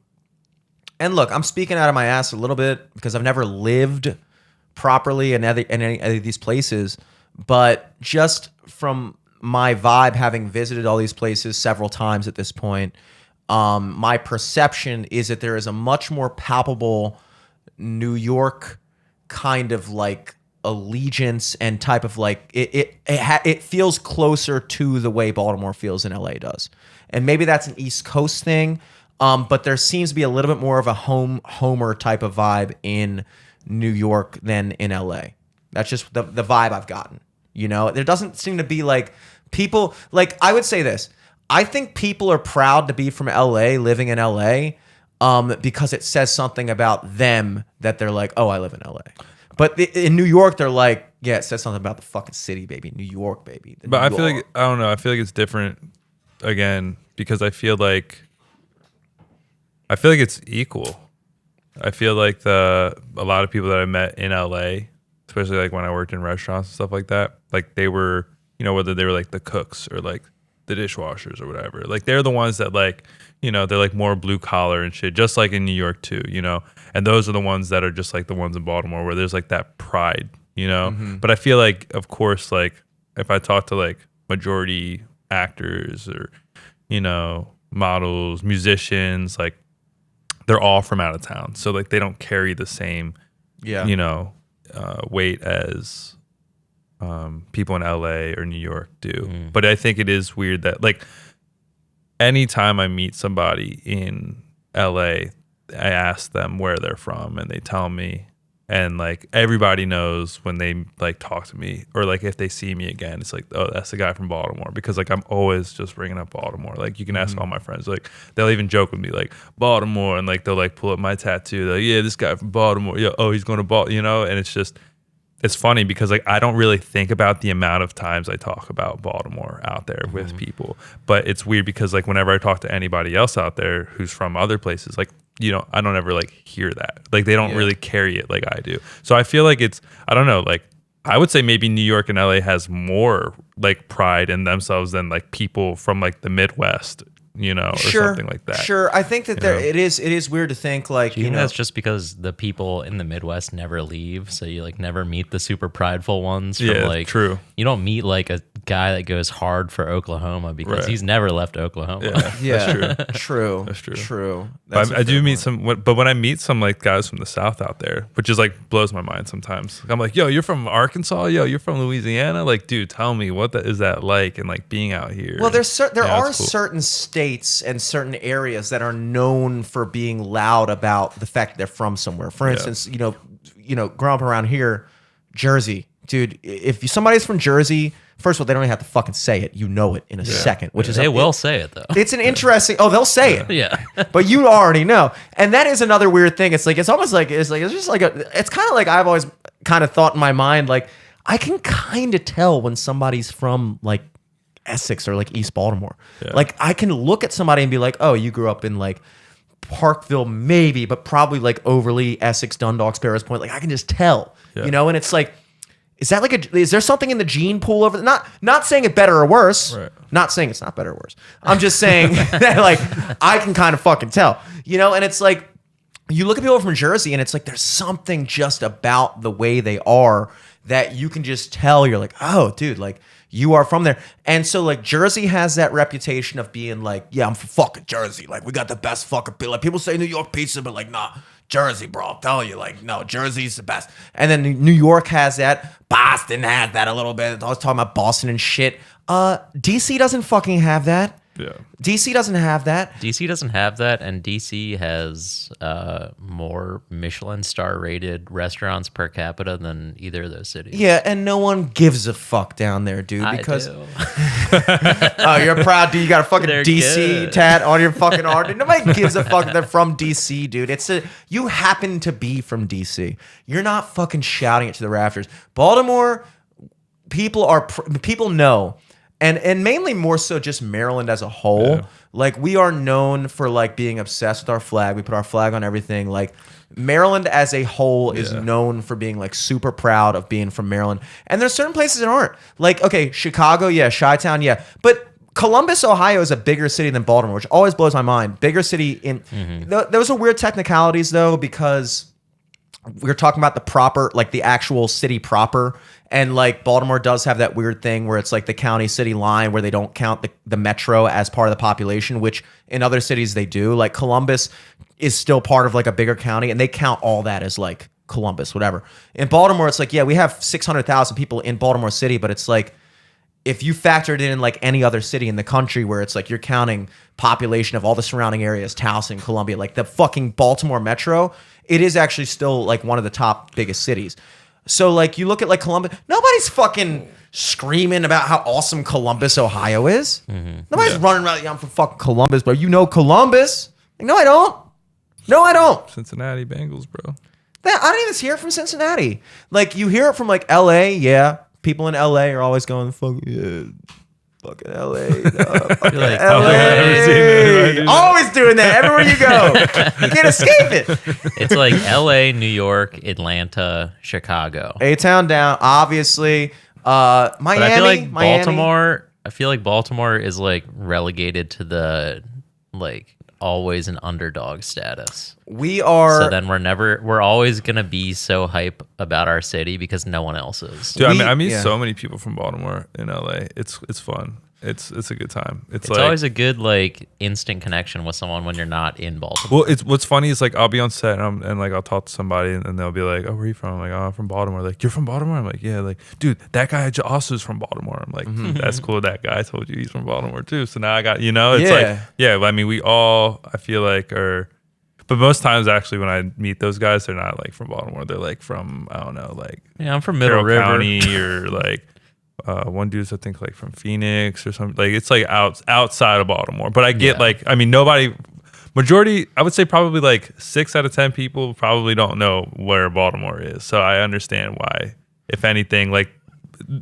Speaker 2: look, I'm speaking out of my ass a little bit because I've never lived properly in any of these places, but just from my vibe, having visited all these places several times at this point, my perception is that there is a much more palpable New York kind of like allegiance and type of like it feels closer to the way Baltimore feels in LA does. And maybe that's an East Coast thing, but there seems to be a little bit more of a homer type of vibe in New York than in LA. That's just the vibe I've gotten. You know, there doesn't seem to be like people, like I would say this. I think people are proud to be from LA, living in LA, because it says something about them that they're like, oh, I live in LA. But in New York, they're like, yeah, it says something about the fucking city, baby. New York, baby.
Speaker 1: But I feel like, I don't know, I feel like it's different again because I feel like it's equal. I feel like a lot of people that I met in LA, especially like when I worked in restaurants and stuff like that, like they were, you know, whether they were like the cooks or like the dishwashers or whatever, like they're the ones that like, you know, they're like more blue collar and shit, just like in New York too, you know, and those are the ones that are just like the ones in Baltimore where there's like that pride, you know. But I feel like, of course, like if I talk to like majority actors or, you know, models, musicians, like they're all from out of town, so like they don't carry the same, you know, weight as people in LA or New York do. But I think it is weird that like anytime I meet somebody in LA, I ask them where they're from and they tell me, and like everybody knows when they like talk to me or like if they see me again, it's like, oh, that's the guy from Baltimore, because like I'm always just bringing up Baltimore. Like you can ask all my friends, like they'll even joke with me like Baltimore, and like they'll like pull up my tattoo, they're like, yeah, this guy from Baltimore, yeah, oh, he's going to Baltimore, you know. And it's funny because like I don't really think about the amount of times I talk about Baltimore out there with people, but it's weird because like whenever I talk to anybody else out there who's from other places, like, you know, I don't ever like hear that, like they don't really carry it like I do. So I feel like I don't know, like I would say maybe New York and LA has more like pride in themselves than like people from like the Midwest, you know, or something like that.
Speaker 2: Sure, I think that it is weird to think like,
Speaker 6: Do you
Speaker 2: you
Speaker 6: think
Speaker 2: know,
Speaker 6: that's just because the people in the Midwest never leave, so you like never meet the super prideful ones? From,
Speaker 1: Yeah,
Speaker 6: like,
Speaker 1: true.
Speaker 6: You don't meet like a guy that goes hard for Oklahoma because
Speaker 1: Right.
Speaker 6: he's never left Oklahoma.
Speaker 1: Yeah,
Speaker 2: yeah,
Speaker 1: that's true.
Speaker 2: That's
Speaker 1: true.
Speaker 2: True.
Speaker 1: But I do meet
Speaker 2: some.
Speaker 1: but when I meet some like guys from the South out there, which is like blows my mind sometimes. I'm like, yo, you're from Arkansas? Yo, you're from Louisiana? Like, dude, tell me what is that like, and like being out here.
Speaker 2: Well, there are
Speaker 1: it's cool.
Speaker 2: certain states and certain areas that are known for being loud about the fact that they're from somewhere. For instance, you know, growing up around here, Jersey, dude. If somebody's from Jersey, First of all, they don't even have to fucking say it. You know it in a second, which is
Speaker 6: They will say it though.
Speaker 2: It's an interesting. Oh, they'll say it.
Speaker 6: Yeah.
Speaker 2: But you already know, and that is another weird thing. It's almost like it's just like it's kind of like I've always kind of thought in my mind, like I can kind of tell when somebody's from like Essex or like East Baltimore. Like I can look at somebody and be like, oh, you grew up in like Parkville, maybe, but probably like Overly, Essex, Dundalk, Sparrows Point. Like I can just tell, you know. And it's like, is that like is there something in the gene pool over? Not saying it better or worse. Right. Not saying it's not better or worse. I'm just saying that like I can kind of fucking tell, you know. And it's like you look at people from Jersey, and it's like there's something just about the way they are that you can just tell. You're like, oh, dude, like. You are from there. And so, like, Jersey has that reputation of being like, yeah, I'm from fucking Jersey. Like, we got the best fucking pizza. Like, people say New York pizza, but like, nah, Jersey, bro. I'm telling you, like, no, Jersey's the best. And then New York has that. Boston has that a little bit. I was talking about Boston and shit. DC doesn't fucking have that.
Speaker 1: Yeah.
Speaker 2: DC doesn't have that.
Speaker 6: DC doesn't have that, and DC has more Michelin star rated restaurants per capita than either of those cities.
Speaker 2: Yeah, and no one gives a fuck down there, dude. Because
Speaker 6: I do.
Speaker 2: oh, you're proud, dude. You got a fucking
Speaker 6: They're
Speaker 2: DC
Speaker 6: good.
Speaker 2: tat on your fucking arm. Nobody gives a fuck. They're from DC, dude. You happen to be from DC. You're not fucking shouting it to the rafters. Baltimore, people know. And mainly more so just Maryland as a whole. Yeah. Like we are known for like being obsessed with our flag. We put our flag on everything. Like Maryland as a whole is known for being like super proud of being from Maryland. And there's certain places that aren't. Like, okay, Chicago, yeah, Chi-Town, yeah. But Columbus, Ohio is a bigger city than Baltimore, which always blows my mind. Bigger city in those are weird technicalities though, because we're talking about the proper, like the actual city proper. And like Baltimore does have that weird thing where it's like the county city line where they don't count the metro as part of the population, which in other cities they do. Like Columbus is still part of like a bigger county and they count all that as like Columbus, whatever. In Baltimore, it's like, yeah, we have 600,000 people in Baltimore City, but it's like if you factored in like any other city in the country where it's like you're counting population of all the surrounding areas, Towson, Columbia, like the fucking Baltimore metro, it is actually still like one of the top biggest cities. So, like, you look at, like, Columbus. Nobody's fucking screaming about how awesome Columbus, Ohio is. Nobody's running around, yeah, I'm from fucking Columbus, bro. You know Columbus. Like, no, I don't. No, I don't.
Speaker 1: Cincinnati Bengals, bro.
Speaker 2: I don't even hear it from Cincinnati. Like, you hear it from, like, L.A., yeah. People in L.A. are always going, fucking L.A. Fucking
Speaker 6: like,
Speaker 2: L.A. Always doing that everywhere you go. You can't escape it.
Speaker 6: It's like LA, New York, Atlanta, Chicago.
Speaker 2: A-Town down, obviously. Miami.
Speaker 6: But I feel like
Speaker 2: Miami.
Speaker 6: Baltimore. I feel like Baltimore is like relegated to the like always an underdog status.
Speaker 2: We are.
Speaker 6: So then we're always gonna be so hype about our city because no one else is.
Speaker 1: Dude, I meet so many people from Baltimore in LA. It's fun. It's a good time. It's like,
Speaker 6: always a good like instant connection with someone when you're not in Baltimore.
Speaker 1: Well, what's funny is like I'll be on set and like I'll talk to somebody and they'll be like, "Oh, where are you from?" I'm like, "Oh, I'm from Baltimore." Like, "You're from Baltimore?" I'm like, "Yeah." Like, "Dude, that guy also is from Baltimore." I'm like, "That's cool. That guy told you he's from Baltimore too." So now I got, it's like, yeah. I mean, we all I feel like are. But most times, actually, when I meet those guys, they're not like from Baltimore. They're like from, I don't know, like
Speaker 6: I'm from Middle River
Speaker 1: County or like one dude's I think like from Phoenix or something. Like it's like outside of Baltimore. But I get majority, I would say probably like 6 out of 10 people probably don't know where Baltimore is. So I understand why, if anything, like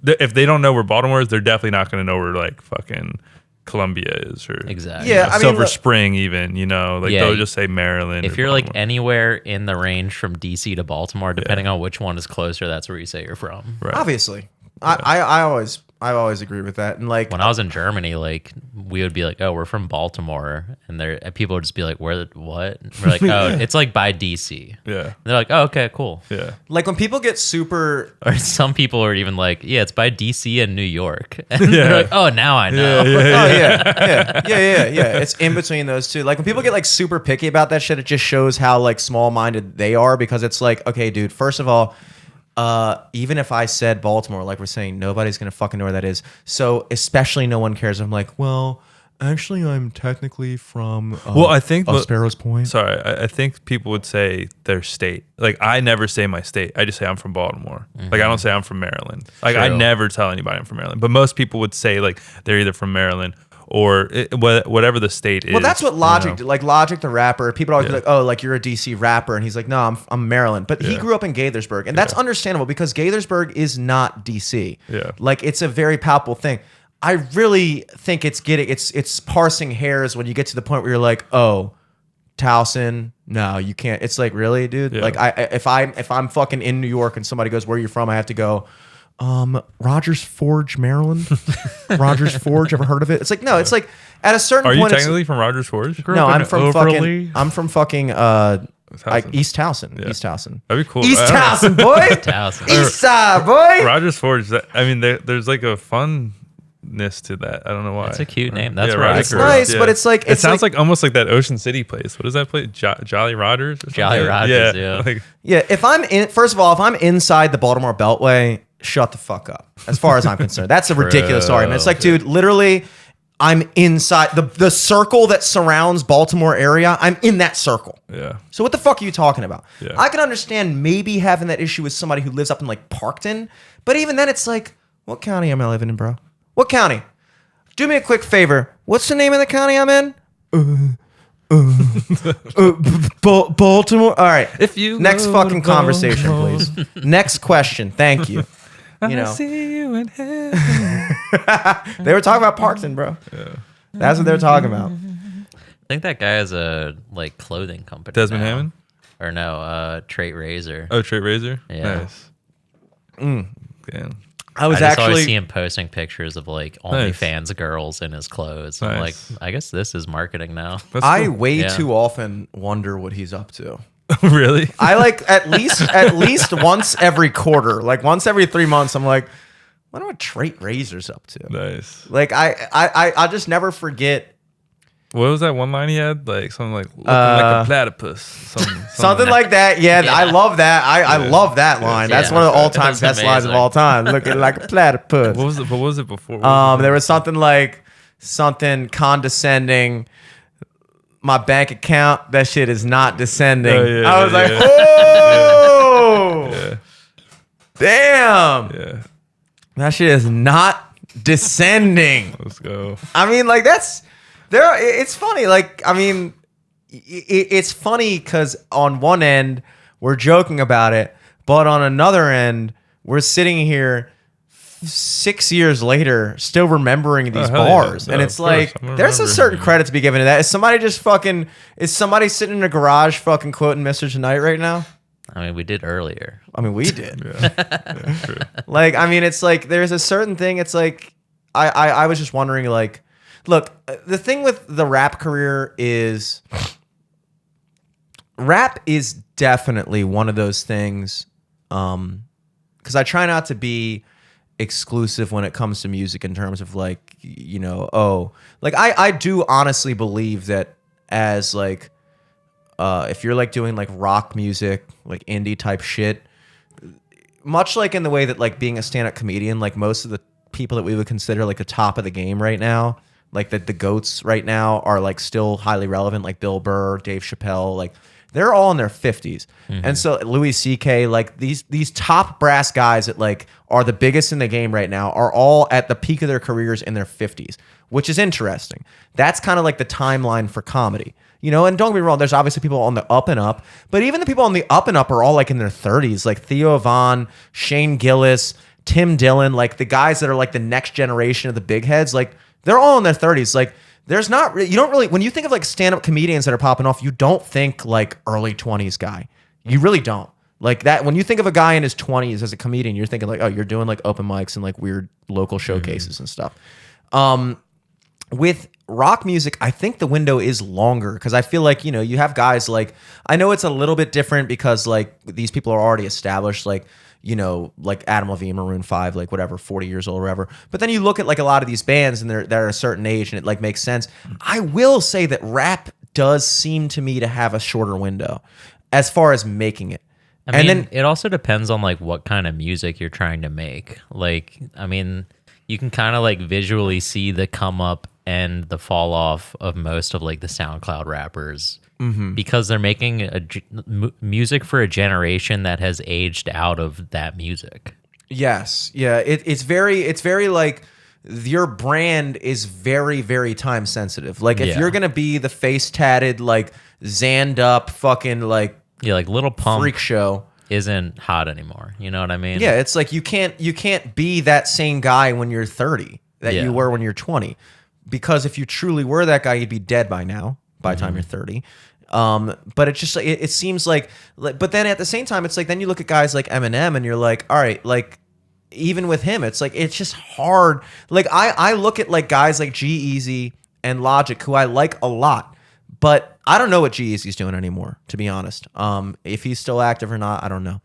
Speaker 1: if they don't know where Baltimore is, they're definitely not going to know where like fucking Columbia is or
Speaker 6: exactly
Speaker 1: Silver Spring even, like they'll just say Maryland.
Speaker 6: If you're like anywhere in the range from DC to Baltimore, depending on which one is closer, that's where you say you're from.
Speaker 2: Right. Obviously. I always agree with that. And like
Speaker 6: when I was in Germany, like we would be like, "Oh, we're from Baltimore," and people would just be like, "Where? What?" And we're like, "Oh, it's like by DC."
Speaker 1: Yeah.
Speaker 6: And they're like, "Oh, okay, cool."
Speaker 1: Yeah.
Speaker 2: Like when people get super,
Speaker 6: or some people are even like, "Yeah, it's by DC and New York," and they're like, "Oh, now I know."
Speaker 2: Yeah. It's in between those two. Like when people get like super picky about that shit, it just shows how like small-minded they are, because it's like, okay, dude, first of all, even if I said Baltimore, like we're saying, nobody's gonna fucking know where that is. So especially no one cares. I'm like, well, Actually, I'm technically from.
Speaker 1: Well, I think
Speaker 2: Sparrows Point.
Speaker 1: Sorry, I think people would say their state. Like I never say my state. I just say I'm from Baltimore. Like I don't say I'm from Maryland. Like I
Speaker 6: True.
Speaker 1: never tell anybody I'm from Maryland. But most people would say like they're either from Maryland or whatever the state is.
Speaker 2: Well, that's what Logic did. Like Logic, the rapper, people always be
Speaker 1: Yeah.
Speaker 2: like, "Oh, like you're a DC rapper," and he's like, "No, I'm Maryland." But he
Speaker 1: Yeah.
Speaker 2: grew up in Gaithersburg, and that's understandable because Gaithersburg is not DC.
Speaker 1: Yeah.
Speaker 2: Like it's a very palpable thing. I really think it's parsing hairs when you get to the point where you're like, "Oh, Towson, no, you can't." It's like, really, dude.
Speaker 1: Yeah.
Speaker 2: Like if I'm fucking in New York and somebody goes, "Where are you from?" I have to go. Rogers Forge, Maryland. Rogers Forge, ever heard of it? It's like no, it's like at a certain
Speaker 1: Are you
Speaker 2: point.
Speaker 1: technically from Rogers Forge?
Speaker 2: No, I'm from
Speaker 6: Overly?
Speaker 2: fucking
Speaker 1: Towson.
Speaker 2: East Towson.
Speaker 1: Yeah.
Speaker 2: East Towson.
Speaker 1: That'd be cool.
Speaker 2: East
Speaker 1: I don't know.
Speaker 2: Towson, boy.
Speaker 6: Towson.
Speaker 2: East side, boy.
Speaker 1: Rogers Forge. I mean, there's like a funness to that. I don't know why.
Speaker 6: That's a cute name. That's
Speaker 1: Yeah,
Speaker 6: where I
Speaker 1: Rogers
Speaker 6: grew
Speaker 1: Forge.
Speaker 6: up.
Speaker 2: nice, but it's like
Speaker 1: it sounds like almost like that Ocean City place. What is that place? Jolly Rogers. Or
Speaker 6: Jolly
Speaker 1: something?
Speaker 6: Rogers, yeah.
Speaker 1: Like,
Speaker 2: yeah. If I'm in, first of all, if I'm inside the Baltimore Beltway, shut the fuck up. As far as I'm concerned, that's a ridiculous argument. It's like, dude, literally, I'm inside the circle that surrounds Baltimore area. I'm in that circle.
Speaker 1: yeah.
Speaker 2: So what the fuck are you talking about?
Speaker 1: Yeah.
Speaker 2: I can understand maybe having that issue with somebody who lives up in like Parkton, but even then it's like, what county am I living in, bro? What county? Do me a quick favor. What's the name of the county I'm in? Baltimore. All right.
Speaker 1: If you
Speaker 2: Next
Speaker 1: go
Speaker 2: fucking
Speaker 1: to
Speaker 2: conversation,
Speaker 1: Baltimore.
Speaker 2: please. Next question. Thank you. You know,
Speaker 1: see you in heaven.
Speaker 2: they were talking about Parkton, bro.
Speaker 1: Yeah.
Speaker 2: That's what they're talking about.
Speaker 6: I think that guy has a like clothing company.
Speaker 1: Desmond
Speaker 6: now.
Speaker 1: Hammond?
Speaker 6: Or no, Trait Razor.
Speaker 1: Oh, Trait Razor.
Speaker 6: Yeah.
Speaker 1: Nice. Damn.
Speaker 2: I was
Speaker 6: I just always see
Speaker 2: actually.
Speaker 6: him posting pictures of like
Speaker 1: Nice.
Speaker 6: OnlyFans girls in his clothes. I'm like,
Speaker 1: Nice.
Speaker 6: I guess this is marketing now.
Speaker 1: That's
Speaker 2: I
Speaker 1: cool.
Speaker 2: way
Speaker 6: Yeah.
Speaker 2: too often wonder what he's up to.
Speaker 1: Really?
Speaker 2: I like at least once every quarter, like once every 3 months. I'm like, what are Trait Razor's up to?
Speaker 1: Nice.
Speaker 2: Like I just never forget
Speaker 1: What was that one line he had? Like something like looking like a platypus.
Speaker 2: something like that. Yeah, I love that. I love that line. That's
Speaker 6: Yeah.
Speaker 2: one of the all-time
Speaker 6: That's
Speaker 2: best lines of
Speaker 6: amazing.
Speaker 2: all time. Looking like a platypus.
Speaker 1: What was it before? What was it?
Speaker 2: There was something condescending. My bank account, that shit is not descending.
Speaker 1: Oh, yeah,
Speaker 2: I was like,
Speaker 1: yeah.
Speaker 2: oh,
Speaker 1: Yeah.
Speaker 2: damn.
Speaker 1: Yeah.
Speaker 2: That shit is not descending.
Speaker 1: Let's go.
Speaker 2: I mean, like that's there. It's funny. Like, I mean, it's funny because on one end we're joking about it, but on another end we're sitting here 6 years later still remembering these
Speaker 1: hell yeah.
Speaker 2: bars,
Speaker 1: No,
Speaker 2: and
Speaker 1: of
Speaker 2: it's
Speaker 1: course.
Speaker 2: like
Speaker 1: I'm gonna
Speaker 2: there's a
Speaker 1: remember.
Speaker 2: certain credit to be given to that. Is somebody sitting in a garage fucking quoting Mr. Tonight right now?
Speaker 6: I mean, we did earlier.
Speaker 2: I mean, we did.
Speaker 1: Yeah, true.
Speaker 2: Like, I mean, it's like there's a certain thing. It's like I was just wondering, like, look, the thing with the rap career is rap is definitely one of those things. Because I try not to be exclusive when it comes to music in terms of like, you know, like I do honestly believe that as like if you're like doing like rock music, like indie type shit, much like in the way that like being a stand-up comedian, like most of the people that we would consider like the top of the game right now, like the goats right now are like still highly relevant, like Bill Burr, Dave Chappelle, like they're all in their 50s. And so Louis CK, like these top brass guys that like are the biggest in the game right now are all at the peak of their careers in their 50s, which is interesting. That's kind of like the timeline for comedy. You know, and don't get me wrong, there's obviously people on the up and up, but even the people on the up and up are all like in their 30s, like Theo Von, Shane Gillis, Tim Dillon, like the guys that are like the next generation of the big heads, like they're all in their 30s. Like there's not, you don't really, when you think of like stand-up comedians that are popping off, you don't think like early 20s guy. You really don't. Like that, when you think of a guy in his 20s as a comedian, you're thinking like, oh, you're doing like open mics and like weird local showcases and stuff. With rock music, I think the window is longer because I feel like, you know, you have guys like, I know it's a little bit different because like these people are already established, like, you know, like Adam Levine, Maroon 5, like whatever, 40 years old or whatever. But then you look at like a lot of these bands and they're a certain age and it like makes sense. I will say that rap does seem to me to have a shorter window as far as making it.
Speaker 6: I mean, it also depends on like what kind of music you're trying to make. Like, I mean, you can kind of like visually see the come up and the fall off of most of like the SoundCloud rappers
Speaker 2: Mm-hmm.
Speaker 6: because they're making music for a generation that has aged out of that music.
Speaker 2: Yes. Yeah. It's very like your brand is very, very time sensitive. Like if
Speaker 6: Yeah.
Speaker 2: you're going to be the face tatted, like zanned up fucking like
Speaker 6: Yeah, like Little Pump
Speaker 2: freak show.
Speaker 6: isn't hot anymore. You know what I mean?
Speaker 2: Yeah. It's like you can't be that same guy when you're 30 that
Speaker 6: Yeah.
Speaker 2: you were when you're 20. Because if you truly were that guy, you'd be dead by now, by the time you're 30. But it's just it seems like, but then at the same time, it's like then you look at guys like Eminem and you're like, all right, like even with him, it's like it's just hard. Like I look at like guys like G-Eazy and Logic, who I like a lot, but I don't know what G-Eazy's doing anymore, to be honest. If he's still active or not, I don't know.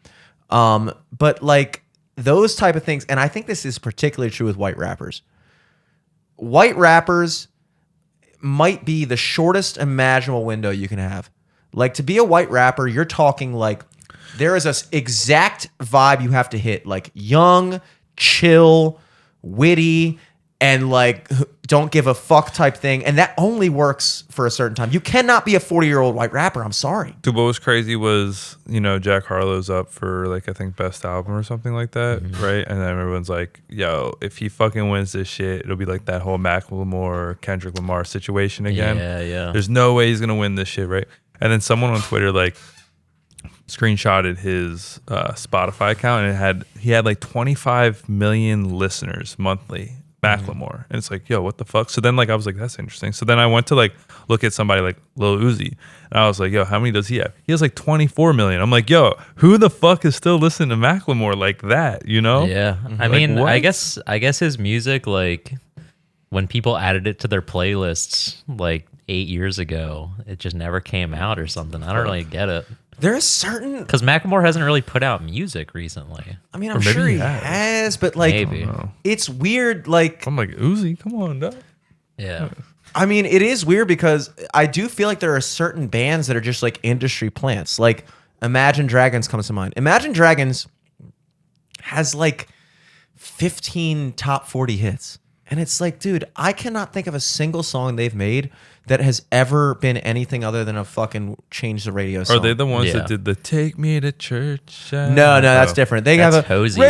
Speaker 2: But like those type of things, and I think this is particularly true with white rappers. White rappers might be the shortest imaginable window you can have. Like to be a white rapper, you're talking like there is a exact vibe you have to hit, like young, chill, witty, and like don't give a fuck type thing. And that only works for a certain time. You cannot be a 40-year-old white rapper. I'm sorry.
Speaker 1: Dude, what was crazy was, Jack Harlow's up for like I think best album or something like that, right? And then everyone's like, yo, if he fucking wins this shit, it'll be like that whole Macklemore, Kendrick Lamar situation again.
Speaker 6: Yeah.
Speaker 1: There's no way he's gonna win this shit, right? And then someone on Twitter like screenshotted his Spotify account and he had like 25 million listeners monthly. Macklemore. And it's like, yo, what the fuck? So then like I was like, that's interesting. So then I went to like look at somebody like Lil Uzi and I was like, yo, how many does he have? He has like 24 million. I'm like, yo, who the fuck is still listening to Macklemore like that,
Speaker 6: Yeah. I
Speaker 1: Like,
Speaker 6: mean,
Speaker 1: what?
Speaker 6: I guess his music, like when people added it to their playlists like 8 years ago, it just never came out or something. I don't really get it.
Speaker 2: There is certain.
Speaker 6: Because Macklemore hasn't really put out music recently.
Speaker 2: I mean,
Speaker 1: Or
Speaker 2: I'm
Speaker 1: maybe
Speaker 2: sure
Speaker 1: he
Speaker 2: he
Speaker 1: has.
Speaker 2: has, but like,
Speaker 6: Maybe.
Speaker 2: it's weird. Like,
Speaker 1: I'm like, Uzi, come on, dog.
Speaker 6: Yeah.
Speaker 2: I mean, it is weird because I do feel like there are certain bands that are just like industry plants. Like Imagine Dragons comes to mind. Imagine Dragons has like 15 top 40 hits. And it's like, dude, I cannot think of a single song they've made that has ever been anything other than a fucking change the radio song.
Speaker 1: Are they the ones
Speaker 6: Yeah.
Speaker 1: that did the Take Me to Church?
Speaker 2: No, that's different. They
Speaker 6: That's
Speaker 2: have a
Speaker 6: Hosier.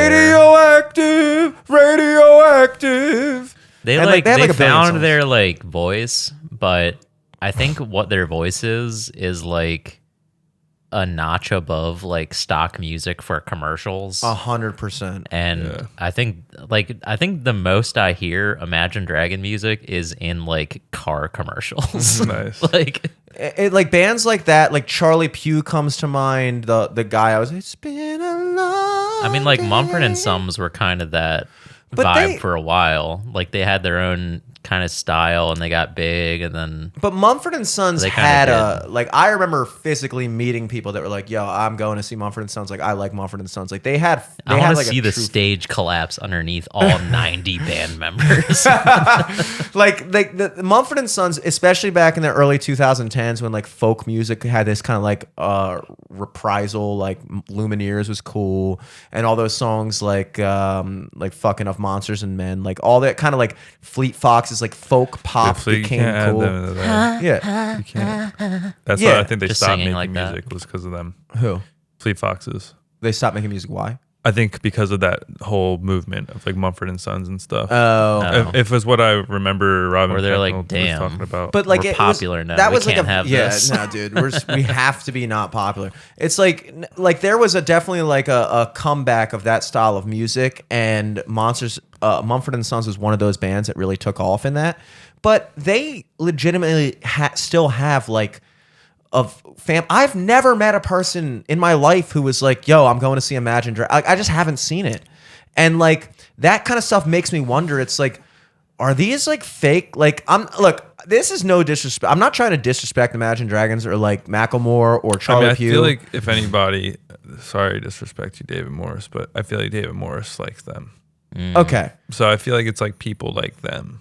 Speaker 2: radioactive.
Speaker 6: They
Speaker 2: And,
Speaker 6: like
Speaker 2: they have,
Speaker 6: they
Speaker 2: like, a billion
Speaker 6: found
Speaker 2: songs.
Speaker 6: their like voice, but I think what their voice is like a notch above like stock music for commercials.
Speaker 2: 100%.
Speaker 6: And
Speaker 1: Yeah.
Speaker 6: I think the most I hear Imagine Dragon music is in like car commercials.
Speaker 1: Nice.
Speaker 6: Like
Speaker 2: Like bands like that, like Charlie Pugh comes to mind. The guy I was. It's been a long.
Speaker 6: I mean, like Mumford and
Speaker 2: day.
Speaker 6: Sons were kind of that
Speaker 2: But
Speaker 6: vibe
Speaker 2: they-
Speaker 6: for a while. Like they had their own kind of style, and they got big, and then
Speaker 2: But Mumford and Sons
Speaker 6: They kinda
Speaker 2: had
Speaker 6: did.
Speaker 2: like I remember physically meeting people that were like, "Yo, I'm going to see Mumford and Sons." Like I like Mumford and Sons. Like they had.
Speaker 6: I want to
Speaker 2: like,
Speaker 6: see
Speaker 2: a
Speaker 6: the
Speaker 2: true-
Speaker 6: stage collapse underneath all 90 band members.
Speaker 2: like the Mumford and Sons, especially back in the early 2010s when like folk music had this kind of like reprisal, like Lumineers was cool, and all those songs like fucking of Monsters and Men, like all that kind of like Fleet Foxes, like folk pop
Speaker 1: So you
Speaker 2: became
Speaker 1: can't add
Speaker 2: cool.
Speaker 1: them to that.
Speaker 2: Yeah,
Speaker 1: You can't. That's
Speaker 2: Yeah.
Speaker 1: why I think they
Speaker 6: Just
Speaker 1: stopped
Speaker 6: singing
Speaker 1: making
Speaker 6: like that.
Speaker 1: music was because of them.
Speaker 2: who
Speaker 1: Fleet Foxes.
Speaker 2: they stopped making music? Why?
Speaker 1: I think because of that whole movement of like Mumford and Sons and stuff.
Speaker 2: Oh,
Speaker 6: Oh.
Speaker 1: If it's what I remember Robin
Speaker 6: Where they're like,
Speaker 1: Pecknold was
Speaker 6: damn.
Speaker 1: talking about.
Speaker 2: But like
Speaker 6: We're
Speaker 2: it
Speaker 6: popular
Speaker 2: was,
Speaker 6: now.
Speaker 2: That
Speaker 6: We
Speaker 2: was like
Speaker 6: can't
Speaker 2: a
Speaker 6: have
Speaker 2: yeah,
Speaker 6: this.
Speaker 2: no, dude. We have to be not popular. It's like there was definitely like a comeback of that style of music, and Mumford and Sons was one of those bands that really took off in that. But they legitimately still have like I've never met a person in my life who was like, "Yo, I'm going to see Imagine Dragons." Like, I just haven't seen it, and like that kind of stuff makes me wonder. It's like, are these like fake? Like, this is no disrespect. I'm not trying to disrespect Imagine Dragons or like Macklemore or Charlie
Speaker 1: I
Speaker 2: Pugh.
Speaker 1: feel like if anybody, sorry to disrespect you, David Morris, but I feel like David Morris likes them.
Speaker 2: Okay,
Speaker 1: So I feel like it's like people like them.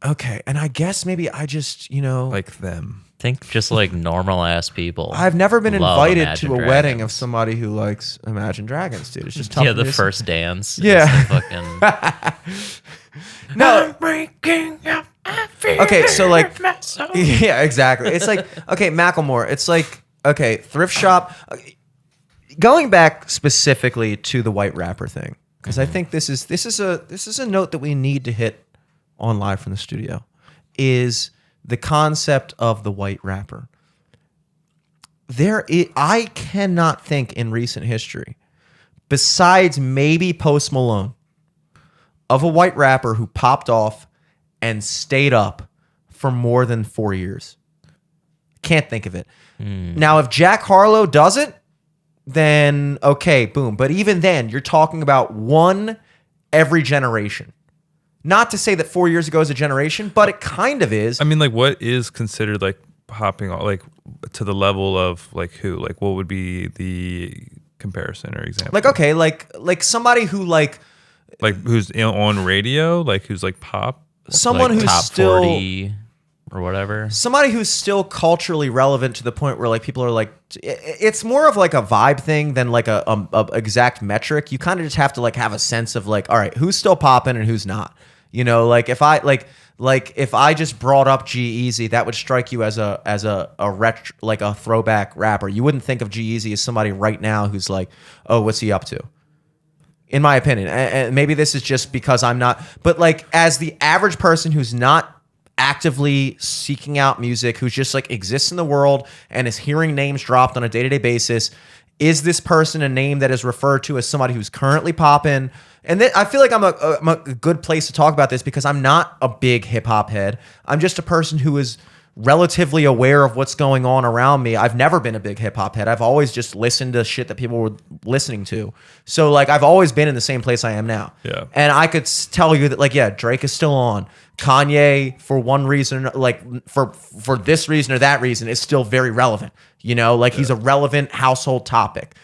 Speaker 2: okay, and I guess maybe I just
Speaker 1: Like them.
Speaker 6: think just like normal ass people.
Speaker 2: I've never been
Speaker 6: love
Speaker 2: invited
Speaker 6: Imagine
Speaker 2: to a wedding
Speaker 6: Dragons.
Speaker 2: of somebody who likes Imagine Dragons, dude. It's just tough.
Speaker 6: Yeah,
Speaker 2: for
Speaker 6: the
Speaker 2: me to-
Speaker 6: first dance. is
Speaker 2: Yeah.
Speaker 6: the fucking
Speaker 2: No, Okay, so like, yeah, exactly. It's like, okay, Macklemore. It's like, okay, thrift shop. Going back specifically to the white rapper thing, because I think this is a note that we need to hit on Live from the Studio, is the concept of the white rapper. I cannot think in recent history, besides maybe Post Malone, of a white rapper who popped off and stayed up for more than 4 years. Can't think of it. Now, if Jack Harlow does it, then okay, boom. But even then, you're talking about one every generation. Not to say that 4 years ago is a generation, but it kind of is.
Speaker 1: I mean, like, what is considered like popping off, like to the level of like who? Like, what would be the comparison or example?
Speaker 2: Like, okay, like somebody who like
Speaker 1: who's on radio, like who's like pop.
Speaker 2: Someone
Speaker 6: like
Speaker 2: who's
Speaker 6: top
Speaker 2: still
Speaker 6: 40 or whatever.
Speaker 2: Somebody who's still culturally relevant to the point where like people are like, it's more of like a vibe thing than like a exact metric. You kind of just have to like have a sense of like, all right, who's still popping and who's not. You know, like if I just brought up G-Eazy, that would strike you as a like a throwback rapper. You wouldn't think of G-Eazy as somebody right now who's like, oh, what's he up to? In my opinion, and maybe this is just because I'm not, but like as the average person who's not actively seeking out music, who's just like exists in the world and is hearing names dropped on a day-to-day basis, is this person a name that is referred to as somebody who's currently popping? And then I feel like I'm a good place to talk about this because I'm not a big hip hop head. I'm just a person who is relatively aware of what's going on around me. I've never been a big hip hop head. I've always just listened to shit that people were listening to. So like I've always been in the same place I am now.
Speaker 1: Yeah.
Speaker 2: And I could tell you that like, yeah, Drake is still on. Kanye, for one reason, like for this reason or that reason, is still very relevant. You know, like he's a relevant household topic.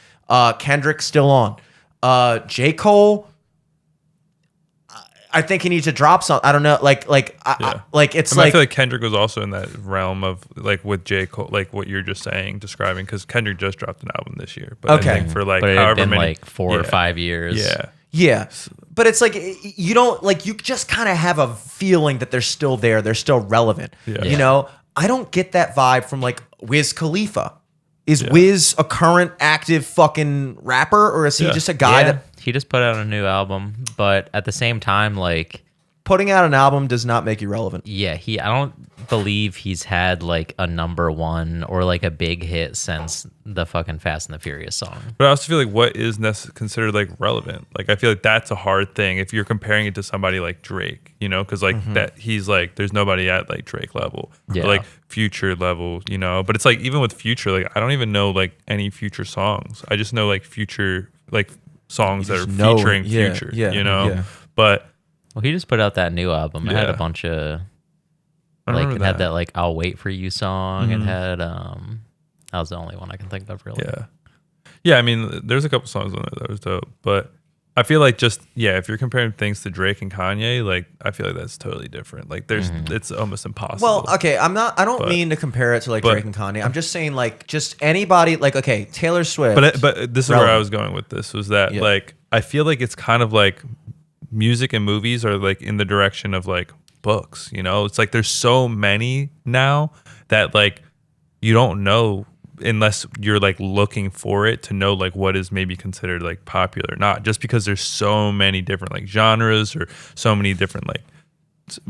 Speaker 2: Kendrick's still on. J. Cole, I think he needs to drop something. I don't know. Like it's
Speaker 1: I feel like Kendrick was also in that realm of like with J. Cole, like what you're just saying, describing, because Kendrick just dropped an album this year. But
Speaker 2: Okay.
Speaker 1: I think for like
Speaker 6: But it had
Speaker 1: however
Speaker 6: been
Speaker 1: many,
Speaker 6: like 4 or 5 years.
Speaker 1: Yeah.
Speaker 2: Yeah. But it's like you don't like you just kind of have a feeling that they're still there. They're still relevant.
Speaker 1: Yeah.
Speaker 2: You know, I don't get that vibe from like Wiz Khalifa. Is Wiz a current active fucking rapper, or is he just a guy that
Speaker 6: he just put out a new album, but at the same time, like
Speaker 2: putting out an album does not make you relevant?
Speaker 6: yeah, I don't believe he's had like a #1 or like a big hit since the fucking Fast and the Furious song.
Speaker 1: But I also feel like what is considered like relevant. Like I feel like that's a hard thing if you're comparing it to somebody like Drake, you know, because like that he's like there's nobody at like Drake level,
Speaker 6: Yeah.
Speaker 1: or like Future level, you know. But it's like even with Future, like I don't even know like any Future songs. I just know like Future like songs that are
Speaker 2: just know-
Speaker 1: featuring
Speaker 2: yeah,
Speaker 1: Future,
Speaker 2: yeah,
Speaker 1: you know.
Speaker 2: yeah.
Speaker 1: But
Speaker 6: Well, he just put out that new album. It had a
Speaker 1: Yeah.
Speaker 6: bunch of
Speaker 1: I
Speaker 6: like
Speaker 1: remember
Speaker 6: it had that like "I'll Wait for You" song. It had that was the only one I can think of really.
Speaker 1: yeah. I mean, there's a couple songs on there that was dope, but I feel like just if you're comparing things to Drake and Kanye, like I feel like that's totally different. Like it's almost impossible.
Speaker 2: Well, okay, I don't mean to compare it to like Drake and Kanye. I'm just saying like just anybody like okay, Taylor Swift.
Speaker 1: But this is where I was going with this was that
Speaker 2: Yeah.
Speaker 1: like I feel like it's kind of like music and movies are like in the direction of like books, you know? It's like there's so many now that like you don't know unless you're like looking for it to know like what is maybe considered like popular, not just because there's so many different like genres or so many different like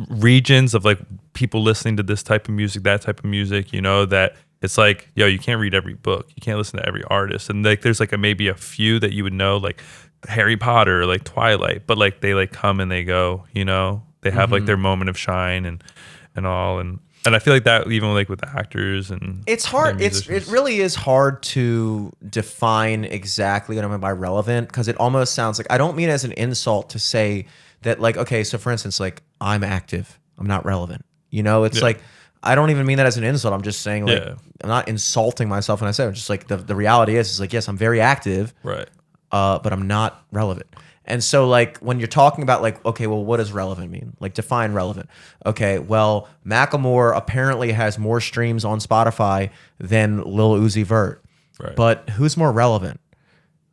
Speaker 1: regions of like people listening to this type of music, that type of music, you know, that it's like, yo, you can't read every book, you can't listen to every artist, and like there's like maybe a few that you would know, like Harry Potter or like Twilight, but like they like come and they go, you know, they have like their moment of shine and all, and I feel like that even like with the actors and
Speaker 2: it's hard.
Speaker 1: and
Speaker 2: It
Speaker 1: musicians.
Speaker 2: really is hard to define exactly what I mean by relevant, because it almost sounds like I don't mean as an insult to say that like okay, so for instance, like I'm active, I'm not relevant. You know, it's like I don't even mean that as an insult. I'm just saying like I'm not insulting myself when I say it. I'm just like the reality is like yes, I'm very active,
Speaker 1: right.
Speaker 2: but I'm not relevant. And so like when you're talking about like, okay, well, what does relevant mean? Like define relevant. Okay, well, Macklemore apparently has more streams on Spotify than Lil Uzi Vert.
Speaker 1: Right.
Speaker 2: But who's more relevant?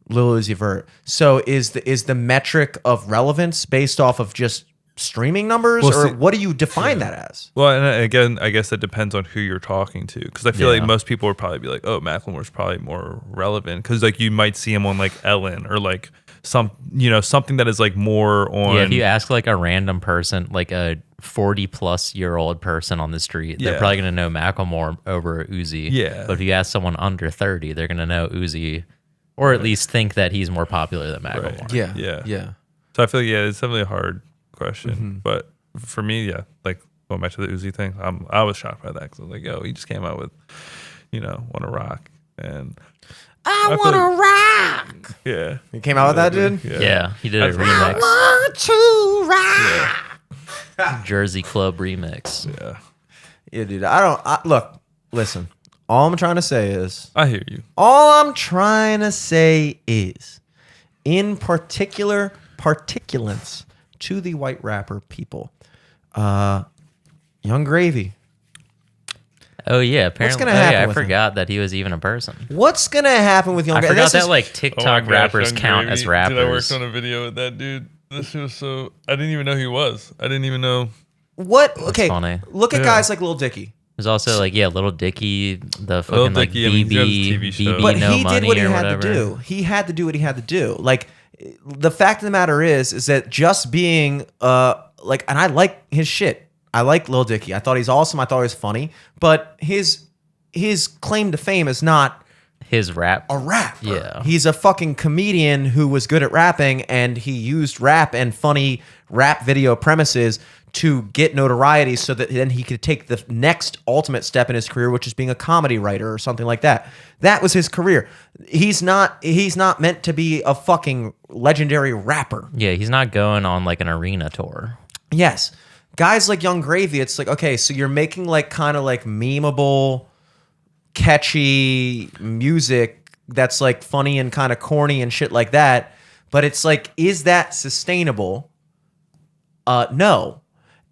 Speaker 2: Lil Uzi Vert. So is the metric of relevance based off of just streaming numbers,
Speaker 1: Well,
Speaker 2: or
Speaker 1: see-
Speaker 2: what do you define that as?
Speaker 1: Well, and again, I guess that depends on who you're talking to, because I feel
Speaker 6: Yeah.
Speaker 1: like most people would probably be like, "Oh, Macklemore's probably more relevant," because like you might see him on like Ellen or like something that is like more on.
Speaker 6: Yeah, if you ask like a random person, like a 40-plus-year-old person on the street, they're
Speaker 1: Yeah.
Speaker 6: probably gonna know Macklemore over Uzi.
Speaker 1: Yeah.
Speaker 6: But if you ask someone under 30, they're gonna know Uzi, or at least think that he's more popular than Macklemore.
Speaker 1: Yeah. So I feel like it's definitely a hard question,
Speaker 2: Mm-hmm.
Speaker 1: but for me, like going back to the Uzi thing, I was shocked by that because I was like, "Yo, he just came out with, "Wanna Rock," and
Speaker 2: I
Speaker 1: feel
Speaker 2: want to
Speaker 1: like-
Speaker 2: rock.
Speaker 1: yeah,
Speaker 2: You came out with that, dude?
Speaker 6: Yeah, he did a remix,
Speaker 2: Want to rock.
Speaker 6: Jersey Club remix.
Speaker 1: yeah.
Speaker 2: Yeah, dude. Look, listen. All I'm trying to say is, in particular, particulates to the white rapper people, Young Gravy.
Speaker 6: Oh yeah, apparently.
Speaker 2: gonna happen
Speaker 6: I
Speaker 2: with him?
Speaker 6: forgot that he was even a person.
Speaker 2: What's gonna happen with Young
Speaker 6: I
Speaker 2: Gravy?
Speaker 6: forgot
Speaker 2: This
Speaker 6: that
Speaker 2: is-
Speaker 6: like TikTok rappers count as rappers.
Speaker 1: Dude, I worked on a video with that dude. This was so. I didn't even know who he was. I didn't even know.
Speaker 2: what? Okay,
Speaker 6: funny.
Speaker 2: look at
Speaker 1: Yeah.
Speaker 2: guys like Lil Dicky.
Speaker 6: There's also like Little Dicky, the
Speaker 1: Lil
Speaker 6: fucking like
Speaker 1: Dicky, I mean, he's got his TV
Speaker 6: BB,
Speaker 1: show.
Speaker 6: BB
Speaker 2: But
Speaker 6: No
Speaker 2: he
Speaker 6: Money
Speaker 2: did what he
Speaker 6: or
Speaker 2: had
Speaker 6: whatever.
Speaker 2: to do. He had to do what he had to do. Like, the fact of the matter is that just being and I like his shit. I like Lil Dicky. I thought he's awesome. I thought he was funny. But his claim to fame is not
Speaker 6: His rap.
Speaker 2: a rapper.
Speaker 6: Yeah.
Speaker 2: He's a fucking comedian who was good at rapping, and he used rap and funny rap video premises to get notoriety so that then he could take the next ultimate step in his career, which is being a comedy writer or something like that. That was his career. He's not meant to be a fucking legendary rapper.
Speaker 6: Yeah, he's not going on like an arena tour.
Speaker 2: Yes. Guys like Young Gravy, it's like, okay, so you're making like kind of like memeable, catchy music that's like funny and kind of corny and shit like that. But it's like, is that sustainable? No.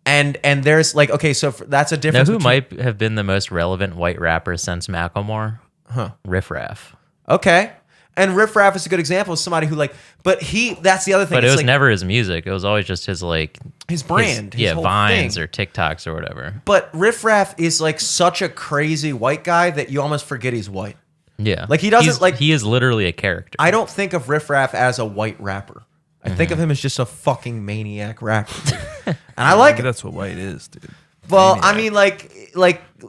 Speaker 2: And there's like, okay, so that's a
Speaker 6: Know
Speaker 2: difference.
Speaker 6: who
Speaker 2: between-
Speaker 6: might have been the most relevant white rapper since Macklemore? Riff Raff.
Speaker 2: Okay. And Riff Raff is a good example of somebody who like, but that's the other thing.
Speaker 6: But it
Speaker 2: It's
Speaker 6: was
Speaker 2: like
Speaker 6: never his music. It was always just his like
Speaker 2: his brand. his
Speaker 6: yeah,
Speaker 2: whole
Speaker 6: Vines
Speaker 2: thing.
Speaker 6: or TikToks or whatever.
Speaker 2: But Riff Raff is like such a crazy white guy that you almost forget he's white.
Speaker 6: Yeah.
Speaker 2: Like, he doesn't,
Speaker 6: He's-
Speaker 2: like-
Speaker 6: he is literally a character.
Speaker 2: I don't think of Riff Raff as a white rapper. I think of him as just a fucking maniac rapper. And I like
Speaker 1: Maybe
Speaker 2: it.
Speaker 1: that's what white is, dude.
Speaker 2: Well, I mean, like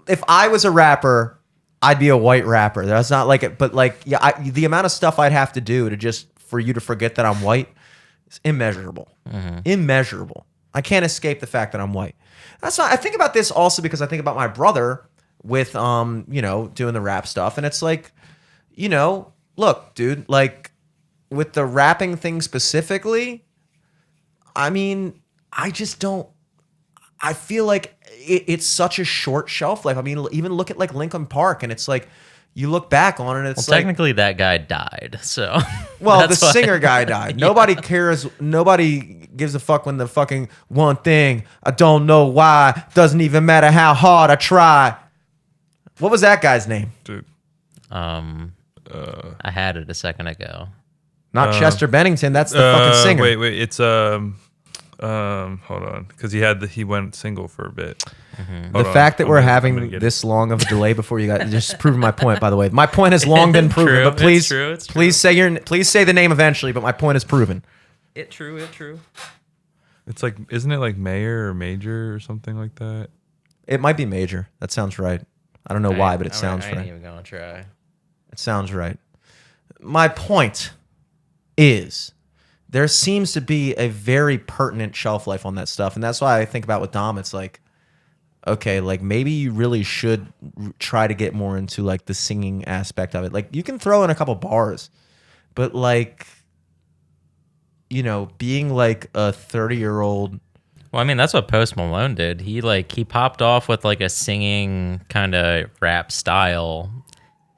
Speaker 2: if I was a rapper, I'd be a white rapper. That's not like it, but like, yeah, the amount of stuff I'd have to do to just for you to forget that I'm white is immeasurable. Immeasurable. I can't escape the fact that I'm white. That's not. I think about this also because I think about my brother with doing the rap stuff, and it's like, look, dude, like with the rapping thing specifically, I mean, I just don't. I feel like it's such a short shelf life. I mean, even look at like Linkin Park, and it's like you look back on it, it's
Speaker 6: well,
Speaker 2: like
Speaker 6: technically that guy died. So
Speaker 2: well, the
Speaker 6: that's why-
Speaker 2: singer guy died. Nobody cares. Nobody gives a fuck when the fucking one thing I don't know why doesn't even matter how hard I try. What was that guy's name?
Speaker 1: Dude.
Speaker 6: I had it a second ago.
Speaker 2: Not Chester Bennington. That's the fucking singer.
Speaker 1: Wait, it's hold on, because he went single for a bit.
Speaker 2: The fact that we're having this long of a delay before you got just proving my point. By the way, my point has long been proven.
Speaker 6: True,
Speaker 2: but
Speaker 6: it's
Speaker 2: please,
Speaker 6: true, it's true.
Speaker 2: please say the name eventually. But my point is proven.
Speaker 6: It true.
Speaker 1: It's like, isn't it like Mayor or Major or something like that?
Speaker 2: It might be Major. That sounds right. I don't know why, but it sounds
Speaker 6: I ain't
Speaker 2: right.
Speaker 6: even gonna try.
Speaker 2: It sounds right. My point is there seems to be a very pertinent shelf life on that stuff. And that's why I think about with Dom, it's like, okay, like maybe you really should try to get more into like the singing aspect of it. Like you can throw in a couple bars, but like, being like a 30-year-old.
Speaker 6: Well, I mean, that's what Post Malone did. He popped off with like a singing kind of rap style,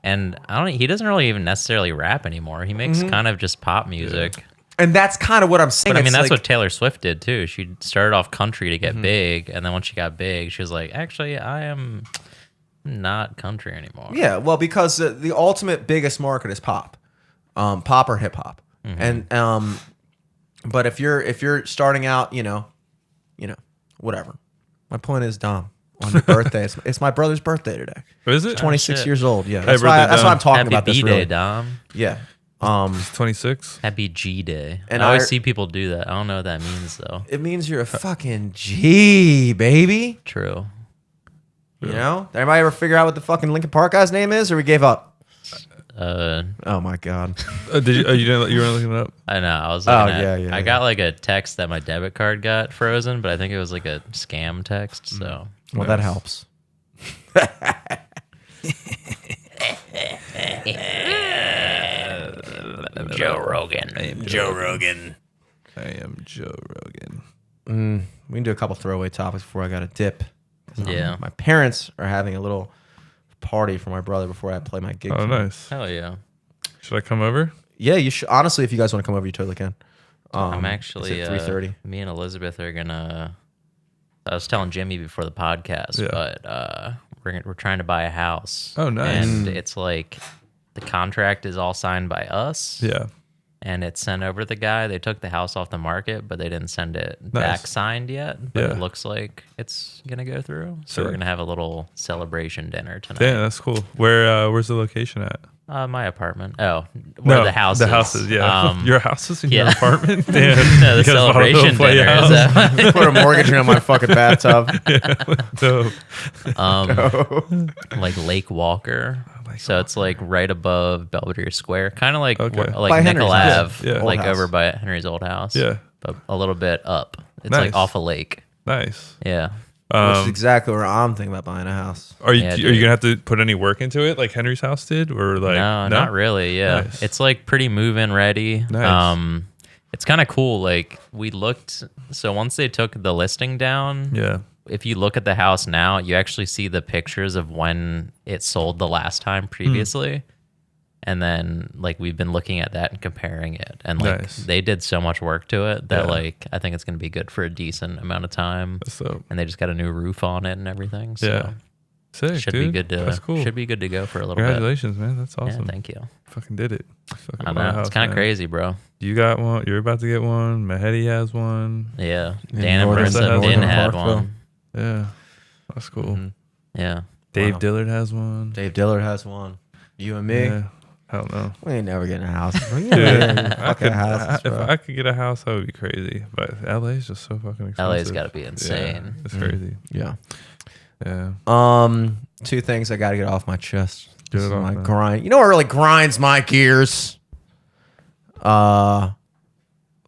Speaker 6: and he doesn't really even necessarily rap anymore. He makes kind of just pop music.
Speaker 2: And that's kind of what I'm saying.
Speaker 6: But I mean,
Speaker 2: It's
Speaker 6: that's
Speaker 2: like,
Speaker 6: what Taylor Swift did too. She started off country to get big, and then once she got big, she was like, "Actually, I am not country anymore."
Speaker 2: Yeah, well, because the ultimate biggest market is pop, pop or hip hop, and but if you're starting out, whatever. My point is, Dom, on your birthday, it's my brother's birthday today.
Speaker 1: Is it?
Speaker 2: 26
Speaker 6: shit.
Speaker 2: years old. Yeah,
Speaker 1: Happy birthday,
Speaker 2: that's why
Speaker 1: Dom.
Speaker 2: I'm talking
Speaker 6: Happy
Speaker 2: about this.
Speaker 6: B-Day,
Speaker 2: Really.
Speaker 6: Dom.
Speaker 2: Yeah.
Speaker 1: He's 26.
Speaker 6: Happy G-Day.
Speaker 2: And
Speaker 6: I always
Speaker 2: I-
Speaker 6: see people do that. I don't know what that means, though.
Speaker 2: It means you're a fucking G, baby.
Speaker 6: True.
Speaker 2: You know? Did anybody ever figure out what the fucking Linkin Park guy's name is, or we gave up? Oh my god.
Speaker 1: Did you? You weren't looking it up.
Speaker 6: I know. I was looking at,
Speaker 2: yeah.
Speaker 6: I got like a text that my debit card got frozen, but I think it was like a scam text. So
Speaker 2: Well, that helps.
Speaker 6: Joe Rogan.
Speaker 1: I am Joe Rogan.
Speaker 2: We can do a couple throwaway topics before I got to dip. 'Cause
Speaker 6: Yeah.
Speaker 2: My parents are having a little party for my brother before I play my gig.
Speaker 1: Oh, nice.
Speaker 6: Hell yeah.
Speaker 1: Should I come over?
Speaker 2: Yeah, you should. Honestly, if you guys want to come over, you totally can.
Speaker 6: I'm actually
Speaker 2: it's at 3:30.
Speaker 6: Me and Elizabeth are gonna. I was telling Jimmy before the podcast,
Speaker 1: Yeah.
Speaker 6: but we're trying to buy a house.
Speaker 1: Oh, nice.
Speaker 6: And it's like the contract is all signed by us.
Speaker 1: Yeah.
Speaker 6: And it's sent over to the guy. They took the house off the market, but they didn't send it back signed yet. But
Speaker 1: Yeah.
Speaker 6: it looks like it's gonna go through. So we're
Speaker 1: Sick.
Speaker 6: gonna have a little celebration dinner tonight.
Speaker 1: Damn, that's cool. Where's the location at?
Speaker 6: My apartment. Oh, where the house is.
Speaker 1: The houses, yeah. Your house is in your
Speaker 6: yeah.
Speaker 1: apartment? Damn.
Speaker 6: No, the
Speaker 1: You guys bought a little
Speaker 6: celebration
Speaker 1: play
Speaker 6: dinner.
Speaker 1: house?
Speaker 6: Is that
Speaker 2: Put a mortgage in my fucking bathtub.
Speaker 1: Dope.
Speaker 6: like Lake Walker. So it's like right above Belvedere Square, kind of like
Speaker 1: Okay.
Speaker 6: like
Speaker 2: By
Speaker 6: Nickel
Speaker 2: Henry's
Speaker 1: house.
Speaker 6: Ave,
Speaker 1: Yeah, yeah.
Speaker 6: like
Speaker 2: Old house.
Speaker 6: over by Henry's old house.
Speaker 1: Yeah.
Speaker 6: but a little bit up. It's
Speaker 1: Nice.
Speaker 6: like off a lake.
Speaker 1: Nice.
Speaker 6: Yeah,
Speaker 2: Which is exactly where I'm thinking about buying a house.
Speaker 1: Are you
Speaker 6: Yeah,
Speaker 1: are you
Speaker 6: dude.
Speaker 1: gonna have to put any work into it like Henry's house did, or like
Speaker 6: no, not really. Yeah,
Speaker 1: Nice.
Speaker 6: it's like pretty move-in ready.
Speaker 1: Nice.
Speaker 6: It's kind of cool. Like we looked. So once they took the listing down,
Speaker 1: Yeah.
Speaker 6: if you look at the house now, you actually see the pictures of when it sold the last time previously. And then like we've been looking at that and comparing it. And like
Speaker 1: Nice.
Speaker 6: they did so much work to it that
Speaker 1: Yeah.
Speaker 6: like I think it's gonna be good for a decent amount of time.
Speaker 1: So
Speaker 6: And they just got a new roof on it and everything. So
Speaker 1: yeah. Sick,
Speaker 6: should
Speaker 1: dude.
Speaker 6: be good to
Speaker 1: That's cool.
Speaker 6: should be good to go for a little
Speaker 1: Congratulations, man. That's
Speaker 6: bit.
Speaker 1: awesome.
Speaker 6: Yeah, thank you.
Speaker 1: Fucking did it. Fucking
Speaker 6: I
Speaker 1: bought a
Speaker 6: know. It's
Speaker 1: house,
Speaker 6: kind of
Speaker 1: man.
Speaker 6: crazy, bro.
Speaker 1: You got one. You're about to get one. Mahedi has one.
Speaker 6: Yeah.
Speaker 2: In
Speaker 6: Dan and
Speaker 2: Northern-
Speaker 6: Marissa
Speaker 1: Northern
Speaker 6: didn't had
Speaker 2: Parkville.
Speaker 6: one.
Speaker 1: Yeah. That's cool.
Speaker 6: Yeah.
Speaker 1: Dave
Speaker 2: Wow.
Speaker 1: Dillard has one.
Speaker 2: Dave Dillard has one. You and me,
Speaker 1: Yeah. I don't know.
Speaker 2: we ain't never getting a house.
Speaker 1: Dude, if I could get a house, that would be crazy. But LA is just so fucking expensive.
Speaker 6: LA's gotta be insane.
Speaker 1: Yeah, it's crazy.
Speaker 2: Yeah.
Speaker 1: Yeah.
Speaker 2: Two things I got to get off my chest.
Speaker 1: Get
Speaker 2: This
Speaker 1: it
Speaker 2: is
Speaker 1: off,
Speaker 2: my
Speaker 1: man.
Speaker 2: grind. You know what really grinds my gears?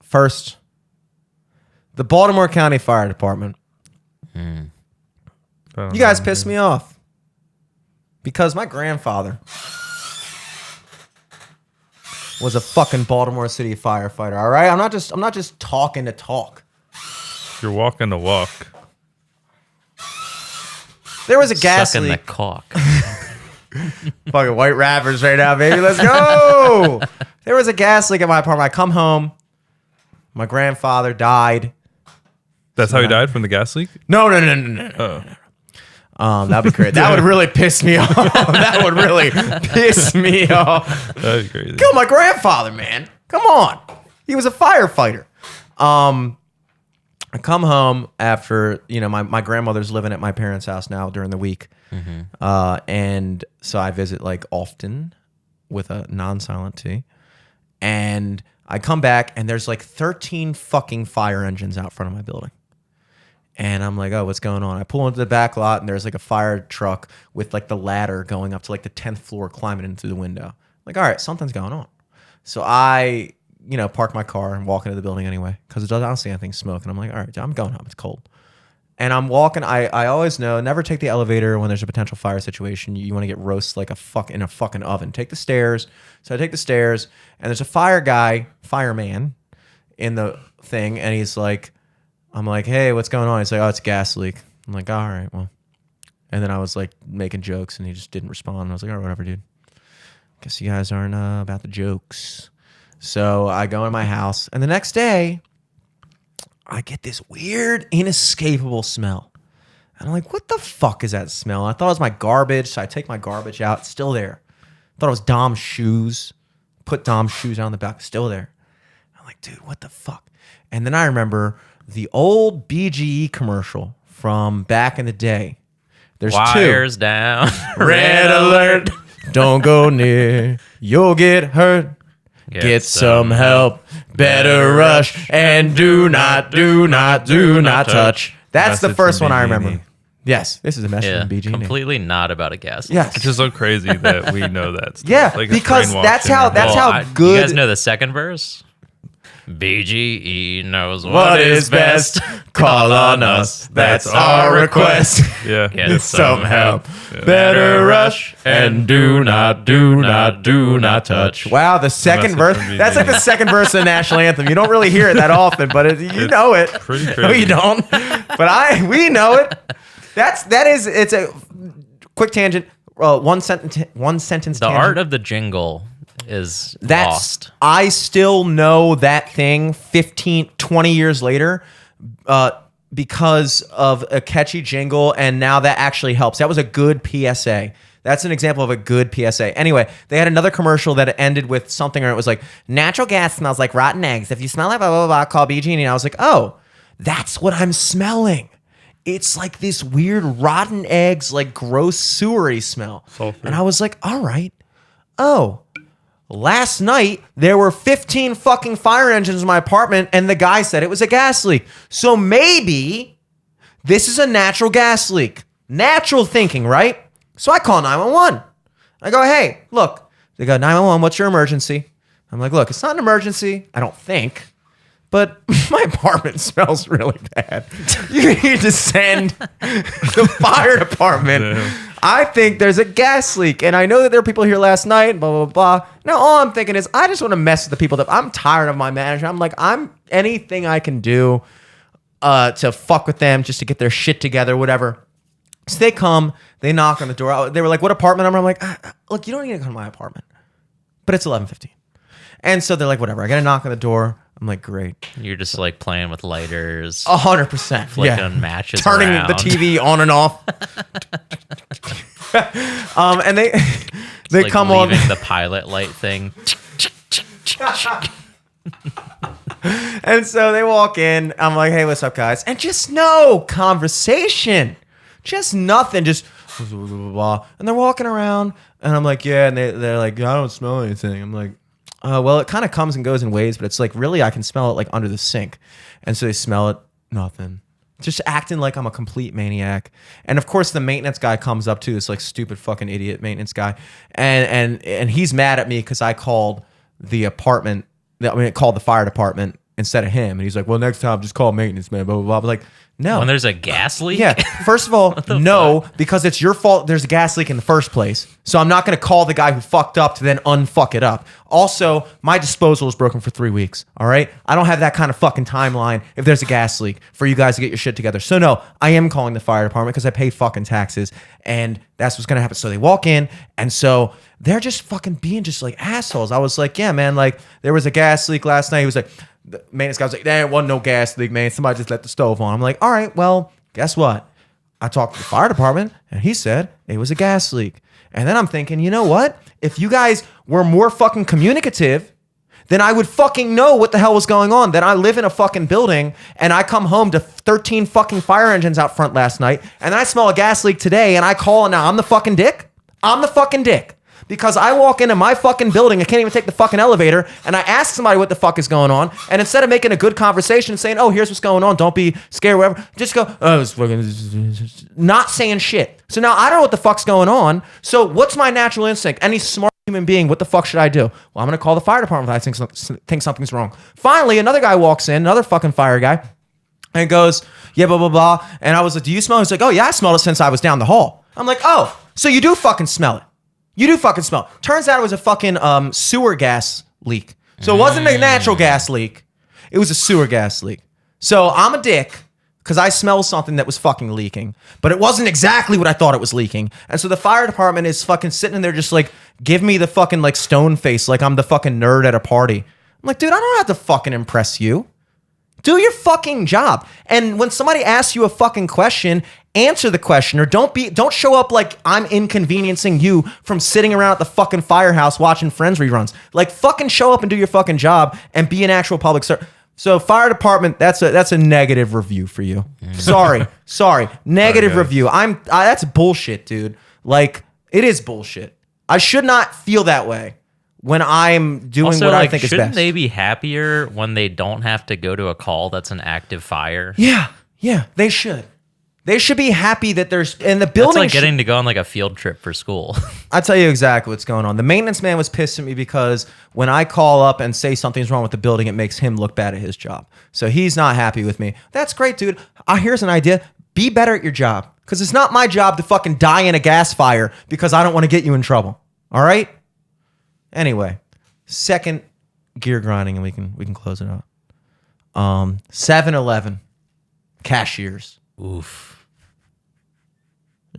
Speaker 2: First, the Baltimore County Fire Department.
Speaker 1: I don't
Speaker 2: You guys
Speaker 1: know.
Speaker 2: pissed me off because my grandfather was a fucking Baltimore City firefighter. All right, I'm not just talking to talk.
Speaker 1: You're walking the walk.
Speaker 2: There was a gas
Speaker 6: Sucking the
Speaker 2: leak.
Speaker 6: cock.
Speaker 2: Fucking white rappers right now, baby. Let's go. There was a gas leak at my apartment. I come home. My grandfather died.
Speaker 1: That's how he died from the gas leak?
Speaker 2: No.
Speaker 1: Oh.
Speaker 2: That'd be great. That would really piss me off. That would really piss me off.
Speaker 1: That'd be crazy.
Speaker 2: Kill my grandfather, man. Come on. He was a firefighter. I come home after, my grandmother's living at my parents' house now during the week. And so I visit like often with a non-silent T. And I come back and there's like 13 fucking fire engines out front of my building. And I'm like, oh, what's going on? I pull into the back lot and there's like a fire truck with like the ladder going up to like the 10th floor, climbing in through the window. Like, all right, something's going on. So I, park my car and walk into the building anyway because I don't see anything smoke. And I'm like, all right, I'm going home. It's cold. And I'm walking. I always know, never take the elevator when there's a potential fire situation. You want to get roast like in a fucking oven. Take the stairs. So I take the stairs and there's a fireman in the thing. And he's like, I'm like, hey, what's going on? He's like, oh, it's a gas leak. I'm like, all right, well. And then I was like making jokes and he just didn't respond. I was like, all right, whatever, dude. Guess you guys aren't about the jokes. So I go in my house and the next day I get this weird, inescapable smell. And I'm like, what the fuck is that smell? And I thought it was my garbage. So I take my garbage out. It's still there. I thought it was Dom's shoes. Put Dom's shoes out on the back. Still there. I'm like, dude, what the fuck? And then I remember the old BGE commercial from back in the day. There's
Speaker 6: Wires
Speaker 2: two.
Speaker 6: down.
Speaker 2: Red alert. Don't go near. You'll get hurt. Get some help. Better rush. And do not touch. That's the
Speaker 1: Message
Speaker 2: first
Speaker 1: from
Speaker 2: one I
Speaker 1: BG&E.
Speaker 2: remember. Yes, this is a message
Speaker 6: Yeah,
Speaker 2: from BG&E.
Speaker 6: completely not about a gas.
Speaker 2: Yes.
Speaker 1: It's just so crazy that we know that stuff.
Speaker 2: Yeah,
Speaker 1: Like, it's
Speaker 2: because
Speaker 1: brainwashed
Speaker 2: that's
Speaker 1: in
Speaker 2: how-
Speaker 1: our
Speaker 2: that's
Speaker 1: head.
Speaker 2: how
Speaker 6: You
Speaker 2: good-
Speaker 6: guys know the second verse? BGE knows
Speaker 2: What is best? Call on us. That's our request.
Speaker 1: Yeah.
Speaker 6: Get
Speaker 2: Some help.
Speaker 1: Yeah.
Speaker 2: Better rush and do not touch. Wow, the second
Speaker 1: Message
Speaker 2: verse.
Speaker 1: from
Speaker 2: That's like the
Speaker 1: BG&E.
Speaker 2: second verse of the national anthem. You don't really hear it that often, but you know it.
Speaker 1: pretty
Speaker 2: No,
Speaker 1: crazy.
Speaker 2: you don't. But we know it. It's a quick tangent. One sentence
Speaker 6: The
Speaker 2: tangent.
Speaker 6: art of the jingle is
Speaker 2: That's
Speaker 6: lost.
Speaker 2: I still know that thing 15, 20 years later because of a catchy jingle, and now that actually helps. That was a good PSA. That's an example of a good PSA. Anyway, they had another commercial that ended with something, or it was like, natural gas smells like rotten eggs. If you smell it, blah, blah, blah, call BG&E. And I was like, oh, that's what I'm smelling. It's like this weird rotten eggs, like gross sewery smell.
Speaker 1: Sulfur.
Speaker 2: And I was like, all right. Oh, last night there were 15 fucking fire engines in my apartment, and the guy said it was a gas leak. So maybe this is a natural gas leak. Natural thinking, right? So I call 911. I go, hey, look. They go, 911, what's your emergency? I'm like, look, it's not an emergency, I don't think. But my apartment smells really bad. You need to send the fire department.
Speaker 1: Yeah.
Speaker 2: I think there's a gas leak. And I know that there were people here last night, blah, blah, blah. Now, all I'm thinking is, I just want to mess with the people that I'm tired of my manager. I'm like, I'm anything I can do to fuck with them just to get their shit together, whatever. So they come, they knock on the door. They were like, what apartment number? I'm like, look, you don't need to come to my apartment. But it's 11:15. And so they're like, whatever. I got to knock on the door. I'm like, great.
Speaker 6: You're just like playing with lighters,
Speaker 2: 100%.
Speaker 6: flicking matches
Speaker 2: Turning
Speaker 6: around.
Speaker 2: the TV on and off. And they
Speaker 6: Like
Speaker 2: come on.
Speaker 6: leaving the pilot light thing.
Speaker 2: And so they walk in. I'm like, hey, what's up, guys? And just no conversation. Just nothing. Just blah, blah, blah, blah. And they're walking around. And I'm like, yeah. And they're like, I don't smell anything. I'm like, well, it kind of comes and goes in waves, but it's like, really, I can smell it like under the sink. And so they smell it. Nothing. Just acting like I'm a complete maniac. And of course, the maintenance guy comes up too, this like stupid fucking idiot maintenance guy. And he's mad at me because I called the apartment. I mean, it called the fire department instead of him. And he's like, well, next time, just call maintenance, man. Blah, blah, blah. I was like, no.
Speaker 6: When there's a gas leak?
Speaker 2: Yeah. First of all, no, because it's your fault there's a gas leak in the first place. So I'm not going to call the guy who fucked up to then unfuck it up. Also, my disposal is broken for 3 weeks. All right. I don't have that kind of fucking timeline if there's a gas leak for you guys to get your shit together. So no, I am calling the fire department because I pay fucking taxes, and that's what's going to happen. So they walk in, and so they're just fucking being just like assholes. I was like, yeah, man, like there was a gas leak last night. He was like, the maintenance guy was like, there wasn't no gas leak, man. Somebody just let the stove on. I'm like, all right, well, guess what? I talked to the fire department, and he said it was a gas leak. And then I'm thinking, you know what? If you guys were more fucking communicative, then I would fucking know what the hell was going on. Then I live in a fucking building, and I come home to 13 fucking fire engines out front last night, and then I smell a gas leak today, and I call, and now I'm the fucking dick? I'm the fucking dick. Because I walk into my fucking building, I can't even take the fucking elevator, and I ask somebody what the fuck is going on, and instead of making a good conversation and saying, oh, here's what's going on, don't be scared, whatever, just go, oh, it's fucking, not saying shit. So now I don't know what the fuck's going on, so what's my natural instinct? Any smart human being, what the fuck should I do? Well, I'm going to call the fire department if I think something's wrong. Finally, another guy walks in, another fucking fire guy, and goes, yeah, blah, blah, blah, and I was like, do you smell it? He's like, oh, yeah, I smelled it since I was down the hall. I'm like, oh, so you do fucking smell it. You do fucking smell. Turns out it was a fucking sewer gas leak. So it wasn't a natural gas leak. It was a sewer gas leak. So I'm a dick because I smelled something that was fucking leaking. But it wasn't exactly what I thought it was leaking. And so the fire department is fucking sitting in there just like, give me the fucking like stone face like I'm the fucking nerd at a party. I'm like, dude, I don't have to fucking impress you. Do your fucking job. And when somebody asks you a fucking question, answer the question, or don't show up like I'm inconveniencing you from sitting around at the fucking firehouse watching Friends reruns. Like fucking show up and do your fucking job and be an actual public servant. So fire department, that's a negative review for you. Sorry. Negative
Speaker 1: guys.
Speaker 2: review. That's bullshit, dude. Like, it is bullshit. I should not feel that way when I'm doing
Speaker 6: Also,
Speaker 2: what I
Speaker 6: like,
Speaker 2: think is
Speaker 6: shouldn't
Speaker 2: best.
Speaker 6: they be happier when they don't have to go to a call that's an active fire?
Speaker 2: Yeah, they should. They should be happy that there's in the
Speaker 6: That's
Speaker 2: building.
Speaker 6: like getting to go on like a field trip for school.
Speaker 2: I'll tell you exactly what's going on. The maintenance man was pissed at me because when I call up and say something's wrong with the building, it makes him look bad at his job. So he's not happy with me. That's great, dude. Here's an idea. Be better at your job. Because it's not my job to fucking die in a gas fire because I don't want to get you in trouble. All right? Anyway, second gear grinding and we can close it out. 7-Eleven cashiers.
Speaker 6: Oof.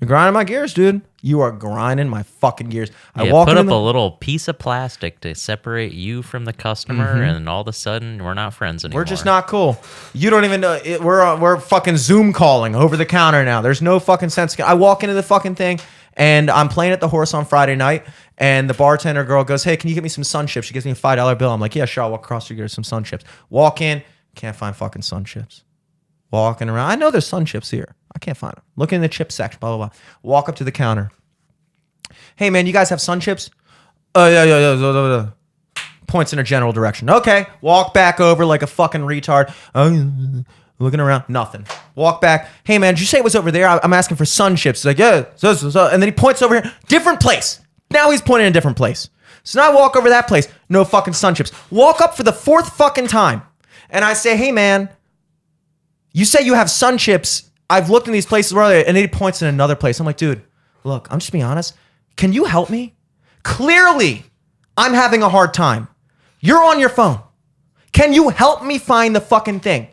Speaker 2: You're grinding my gears, dude. You are grinding my fucking gears. I
Speaker 6: Yeah,
Speaker 2: walk
Speaker 6: put
Speaker 2: in
Speaker 6: up a little piece of plastic to separate you from the customer,
Speaker 2: Mm-hmm.
Speaker 6: and all of a sudden, we're not friends anymore.
Speaker 2: We're just not cool. You don't even know. We're fucking Zoom calling over the counter now. There's no fucking sense. I walk into the fucking thing, and I'm playing at the Horse on Friday night, and the bartender girl goes, "Hey, can you get me some Sun Chips?" She gives me a $5 bill. I'm like, "Yeah, sure." I'll walk across to get her some Sun Chips. Walk in, can't find fucking Sun Chips. Walking around, I know there's Sun Chips here. I can't find them. Look in the chip section, blah, blah, blah. Walk up to the counter. Hey, man, you guys have Sun Chips? Yeah. Points in a general direction. Okay. Walk back over like a fucking retard. Looking around. Nothing. Walk back. Hey, man, did you say it was over there? I'm asking for Sun Chips. He's like, yeah. So. And then he points over here. Different place. Now he's pointing in a different place. So now I walk over that place. No fucking Sun Chips. Walk up for the fourth fucking time. And I say, hey, man, you say you have Sun Chips. I've looked in these places earlier, and he points in another place. I'm like, dude, look, I'm just being honest. Can you help me? Clearly, I'm having a hard time. You're on your phone. Can you help me find the fucking thing?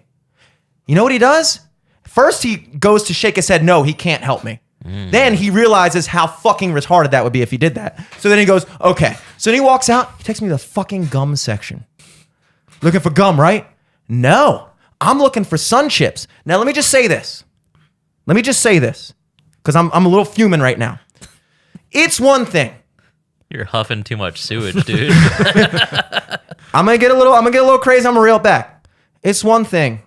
Speaker 2: You know what he does? First, he goes to shake his head. No, he can't help me. Then he realizes how fucking retarded that would be if he did that. So then he goes, okay. So then he walks out. He takes me to the fucking gum section. Looking for gum, right? No. I'm looking for Sun Chips. Now, let me just say this. Because I'm a little fuming right now. It's one thing.
Speaker 6: You're huffing too much sewage, dude.
Speaker 2: I'm gonna get a little crazy. I'm gonna reel it back. It's one thing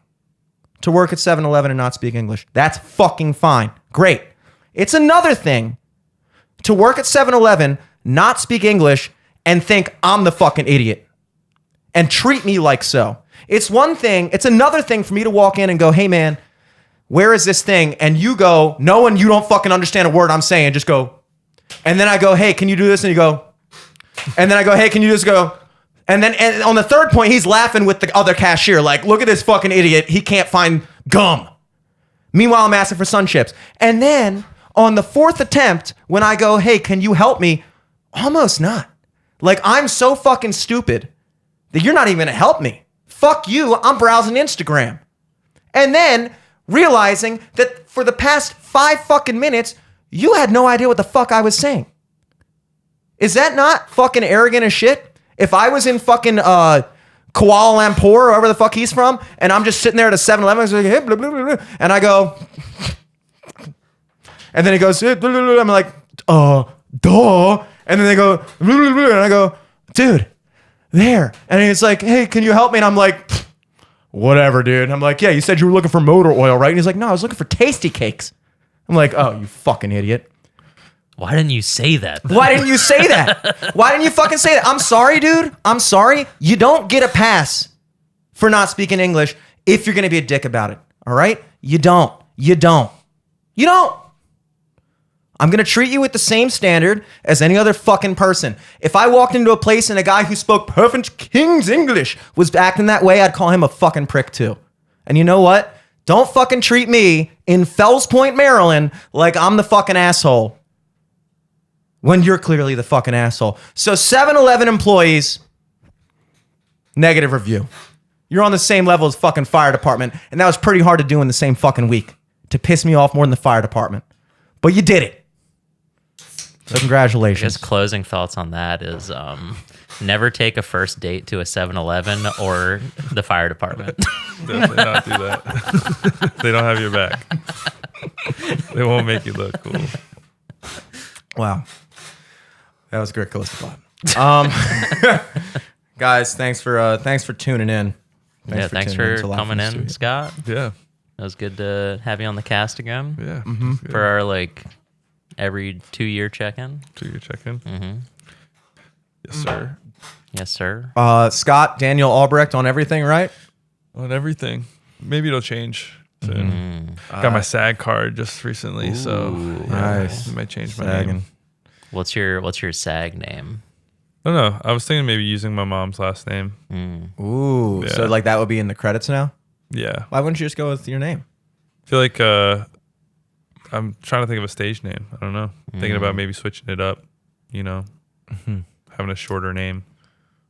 Speaker 2: to work at 7-Eleven and not speak English. That's fucking fine. Great. It's another thing to work at 7-Eleven, not speak English, and think I'm the fucking idiot. And treat me like so. It's another thing for me to walk in and go, hey man, where is this thing? And you go, knowing you don't fucking understand a word I'm saying, just go. And then I go, hey, can you do this? And you go. And then I go, hey, can you just go? And then on the third point, he's laughing with the other cashier. Like, look at this fucking idiot. He can't find gum. Meanwhile, I'm asking for Sun Chips. And then on the fourth attempt, when I go, hey, can you help me? Almost not. Like, I'm so fucking stupid that you're not even gonna help me. Fuck you. I'm browsing Instagram. And then realizing that for the past 5 fucking minutes, you had no idea what the fuck I was saying. Is that not fucking arrogant as shit? If I was in fucking Kuala Lumpur, or wherever the fuck he's from, and I'm just sitting there at a 7-Eleven, I was like, hey, blah, blah, blah, blah, and I go, and then he goes, hey, blah, blah, blah. I'm like, duh. And then they go, blah, blah, blah, and I go, dude, there. And he's like, hey, can you help me? And I'm like, whatever, dude. And I'm like, yeah, you said you were looking for motor oil, right? And he's like, no, I was looking for Tasty Cakes. I'm like, oh, you fucking idiot.
Speaker 6: Why didn't you say that?
Speaker 2: Why didn't you say that? Why didn't you fucking say that? I'm sorry, dude. I'm sorry. You don't get a pass for not speaking English if you're going to be a dick about it. All right? You don't. I'm going to treat you with the same standard as any other fucking person. If I walked into a place and a guy who spoke perfect King's English was acting that way, I'd call him a fucking prick too. And you know what? Don't fucking treat me in Fells Point, Maryland like I'm the fucking asshole when you're clearly the fucking asshole. So 7-Eleven employees, negative review. You're on the same level as fucking fire department, and that was pretty hard to do in the same fucking week to piss me off more than the fire department. But you did it. So congratulations.
Speaker 6: Just closing thoughts on that is never take a first date to a 7-Eleven or the fire department.
Speaker 1: Definitely not do that. They don't have your back. They won't make you look cool.
Speaker 2: Wow. That was a great close thought. Guys, thanks for tuning in.
Speaker 6: Thanks
Speaker 2: tuning in
Speaker 6: for
Speaker 2: to Live from
Speaker 6: coming
Speaker 2: the
Speaker 6: in,
Speaker 2: Studio.
Speaker 6: Scott.
Speaker 1: Yeah.
Speaker 6: It was good to have you on the cast again
Speaker 1: Yeah.
Speaker 6: for our like every 2-year check-in.
Speaker 1: 2-year check-in.
Speaker 6: Mm-hmm.
Speaker 1: Yes, sir.
Speaker 6: Yes, sir.
Speaker 2: Scott, Daniel Albrecht on everything, right?
Speaker 1: On everything. Maybe it'll change soon. Got my SAG card just recently, so
Speaker 2: nice.
Speaker 1: I might change my
Speaker 2: Sagging.
Speaker 1: name.
Speaker 6: What's your SAG name?
Speaker 1: I don't know. I was thinking maybe using my mom's last name.
Speaker 2: Ooh, so
Speaker 1: Yeah.
Speaker 2: like that would be in the credits now?
Speaker 1: Yeah.
Speaker 2: Why wouldn't you just go with your name?
Speaker 1: I feel like I'm trying to think of a stage name. I don't know. Thinking about maybe switching it up, having a shorter name.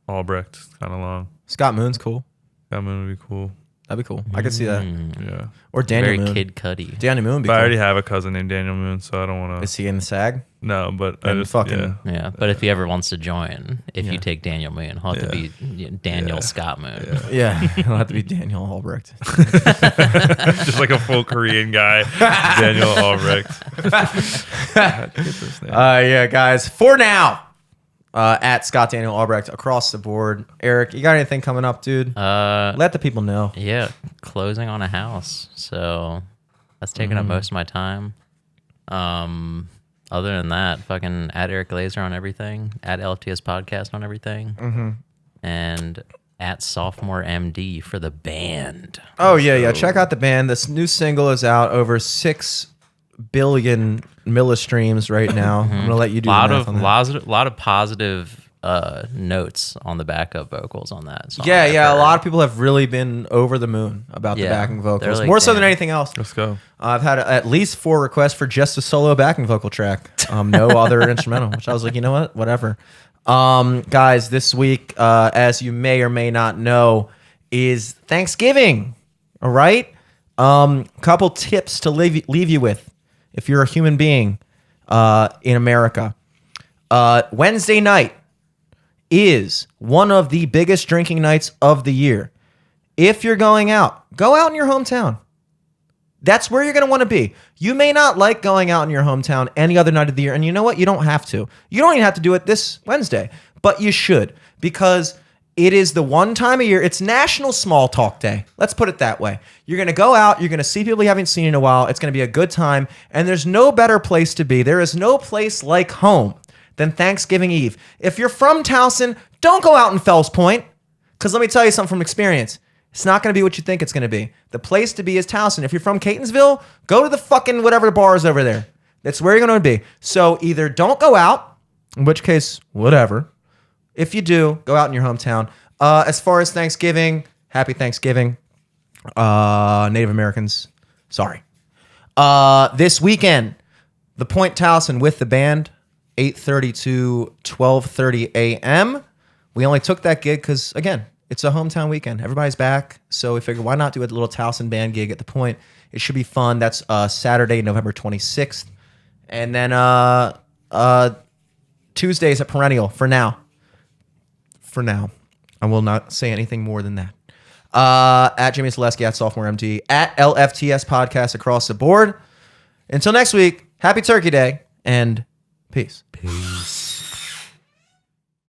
Speaker 1: Albrecht, kind of long.
Speaker 2: Scott Moon's cool.
Speaker 1: That one would be cool.
Speaker 2: That'd be cool. I could see that.
Speaker 1: Yeah.
Speaker 2: Or Daniel
Speaker 6: Very
Speaker 2: Moon.
Speaker 6: Kid Cudi.
Speaker 2: Daniel Moon would be
Speaker 1: But I
Speaker 2: cool.
Speaker 1: already have a cousin named Daniel Moon, so I don't want to.
Speaker 2: Is he in the SAG?
Speaker 1: No, but I
Speaker 2: Then
Speaker 1: just
Speaker 2: fucking-
Speaker 6: Yeah, but if he ever wants to join, if you take Daniel Moon, he'll have to be Daniel
Speaker 1: Yeah.
Speaker 6: Scott Moon.
Speaker 2: Yeah, it'll have to be Daniel Albrecht.
Speaker 1: just like a full Korean guy, Daniel Albrecht. I had to get this name.
Speaker 2: Yeah, guys. For now, at Scott Daniel Albrecht across the board. Eric, you got anything coming up, dude? Let the people know.
Speaker 6: Yeah, closing on a house. So that's taking up most of my time. Other than that, fucking at Eric Laser on everything, at LFTS Podcast on everything, and at Sophomore MD for the band.
Speaker 2: Oh yeah. Check out the band. This new single is out, over 6 billion millistreams right now. I'm gonna let you do the math on that.
Speaker 6: lot of positive notes on the backup vocals on that song.
Speaker 2: Yeah,
Speaker 6: I've
Speaker 2: a
Speaker 6: heard.
Speaker 2: lot of people have really been over the moon about the
Speaker 6: Yeah,
Speaker 2: backing
Speaker 6: they're
Speaker 2: vocals,
Speaker 6: like,
Speaker 2: more so than
Speaker 6: damn.
Speaker 2: anything else.
Speaker 1: Let's go.
Speaker 2: I've had at least 4 requests for just a solo backing vocal track, no other instrumental, which I was like, you know what, whatever. Guys, this week, as you may or may not know, is Thanksgiving. All right, couple tips to leave you with if you're a human being in America. Wednesday night is one of the biggest drinking nights of the year. If you're going out, go out in your hometown. That's where you're going to want to be. You may not like going out in your hometown any other night of the year. And you know what? You don't have to. You don't even have to do it this Wednesday. But you should, because it is the one time a year. It's National Small Talk Day. Let's put it that way. You're going to go out. You're going to see people you haven't seen in a while. It's going to be a good time. And there's no better place to be. There is no place like home than Thanksgiving Eve. If you're from Towson, don't go out in Fells Point. Because let me tell you something from experience. It's not going to be what you think it's going to be. The place to be is Towson. If you're from Catonsville, go to the fucking whatever bar is over there. That's where you're going to be. So either don't go out, in which case, whatever. If you do, go out in your hometown. As far as Thanksgiving, happy Thanksgiving. Native Americans, sorry. This weekend, the Point Towson with the band, 8:30 to 12:30 a.m. We only took that gig because, again, it's a hometown weekend. Everybody's back. So we figured, why not do a little Towson band gig at the Point? It should be fun. That's Saturday, November 26th. And then Tuesdays at Perennial for now. For now. I will not say anything more than that. At Jimmy Zaleski, at Sophomore MD, at LFTS Podcast across the board. Until next week, happy Turkey Day and peace.
Speaker 6: Peace.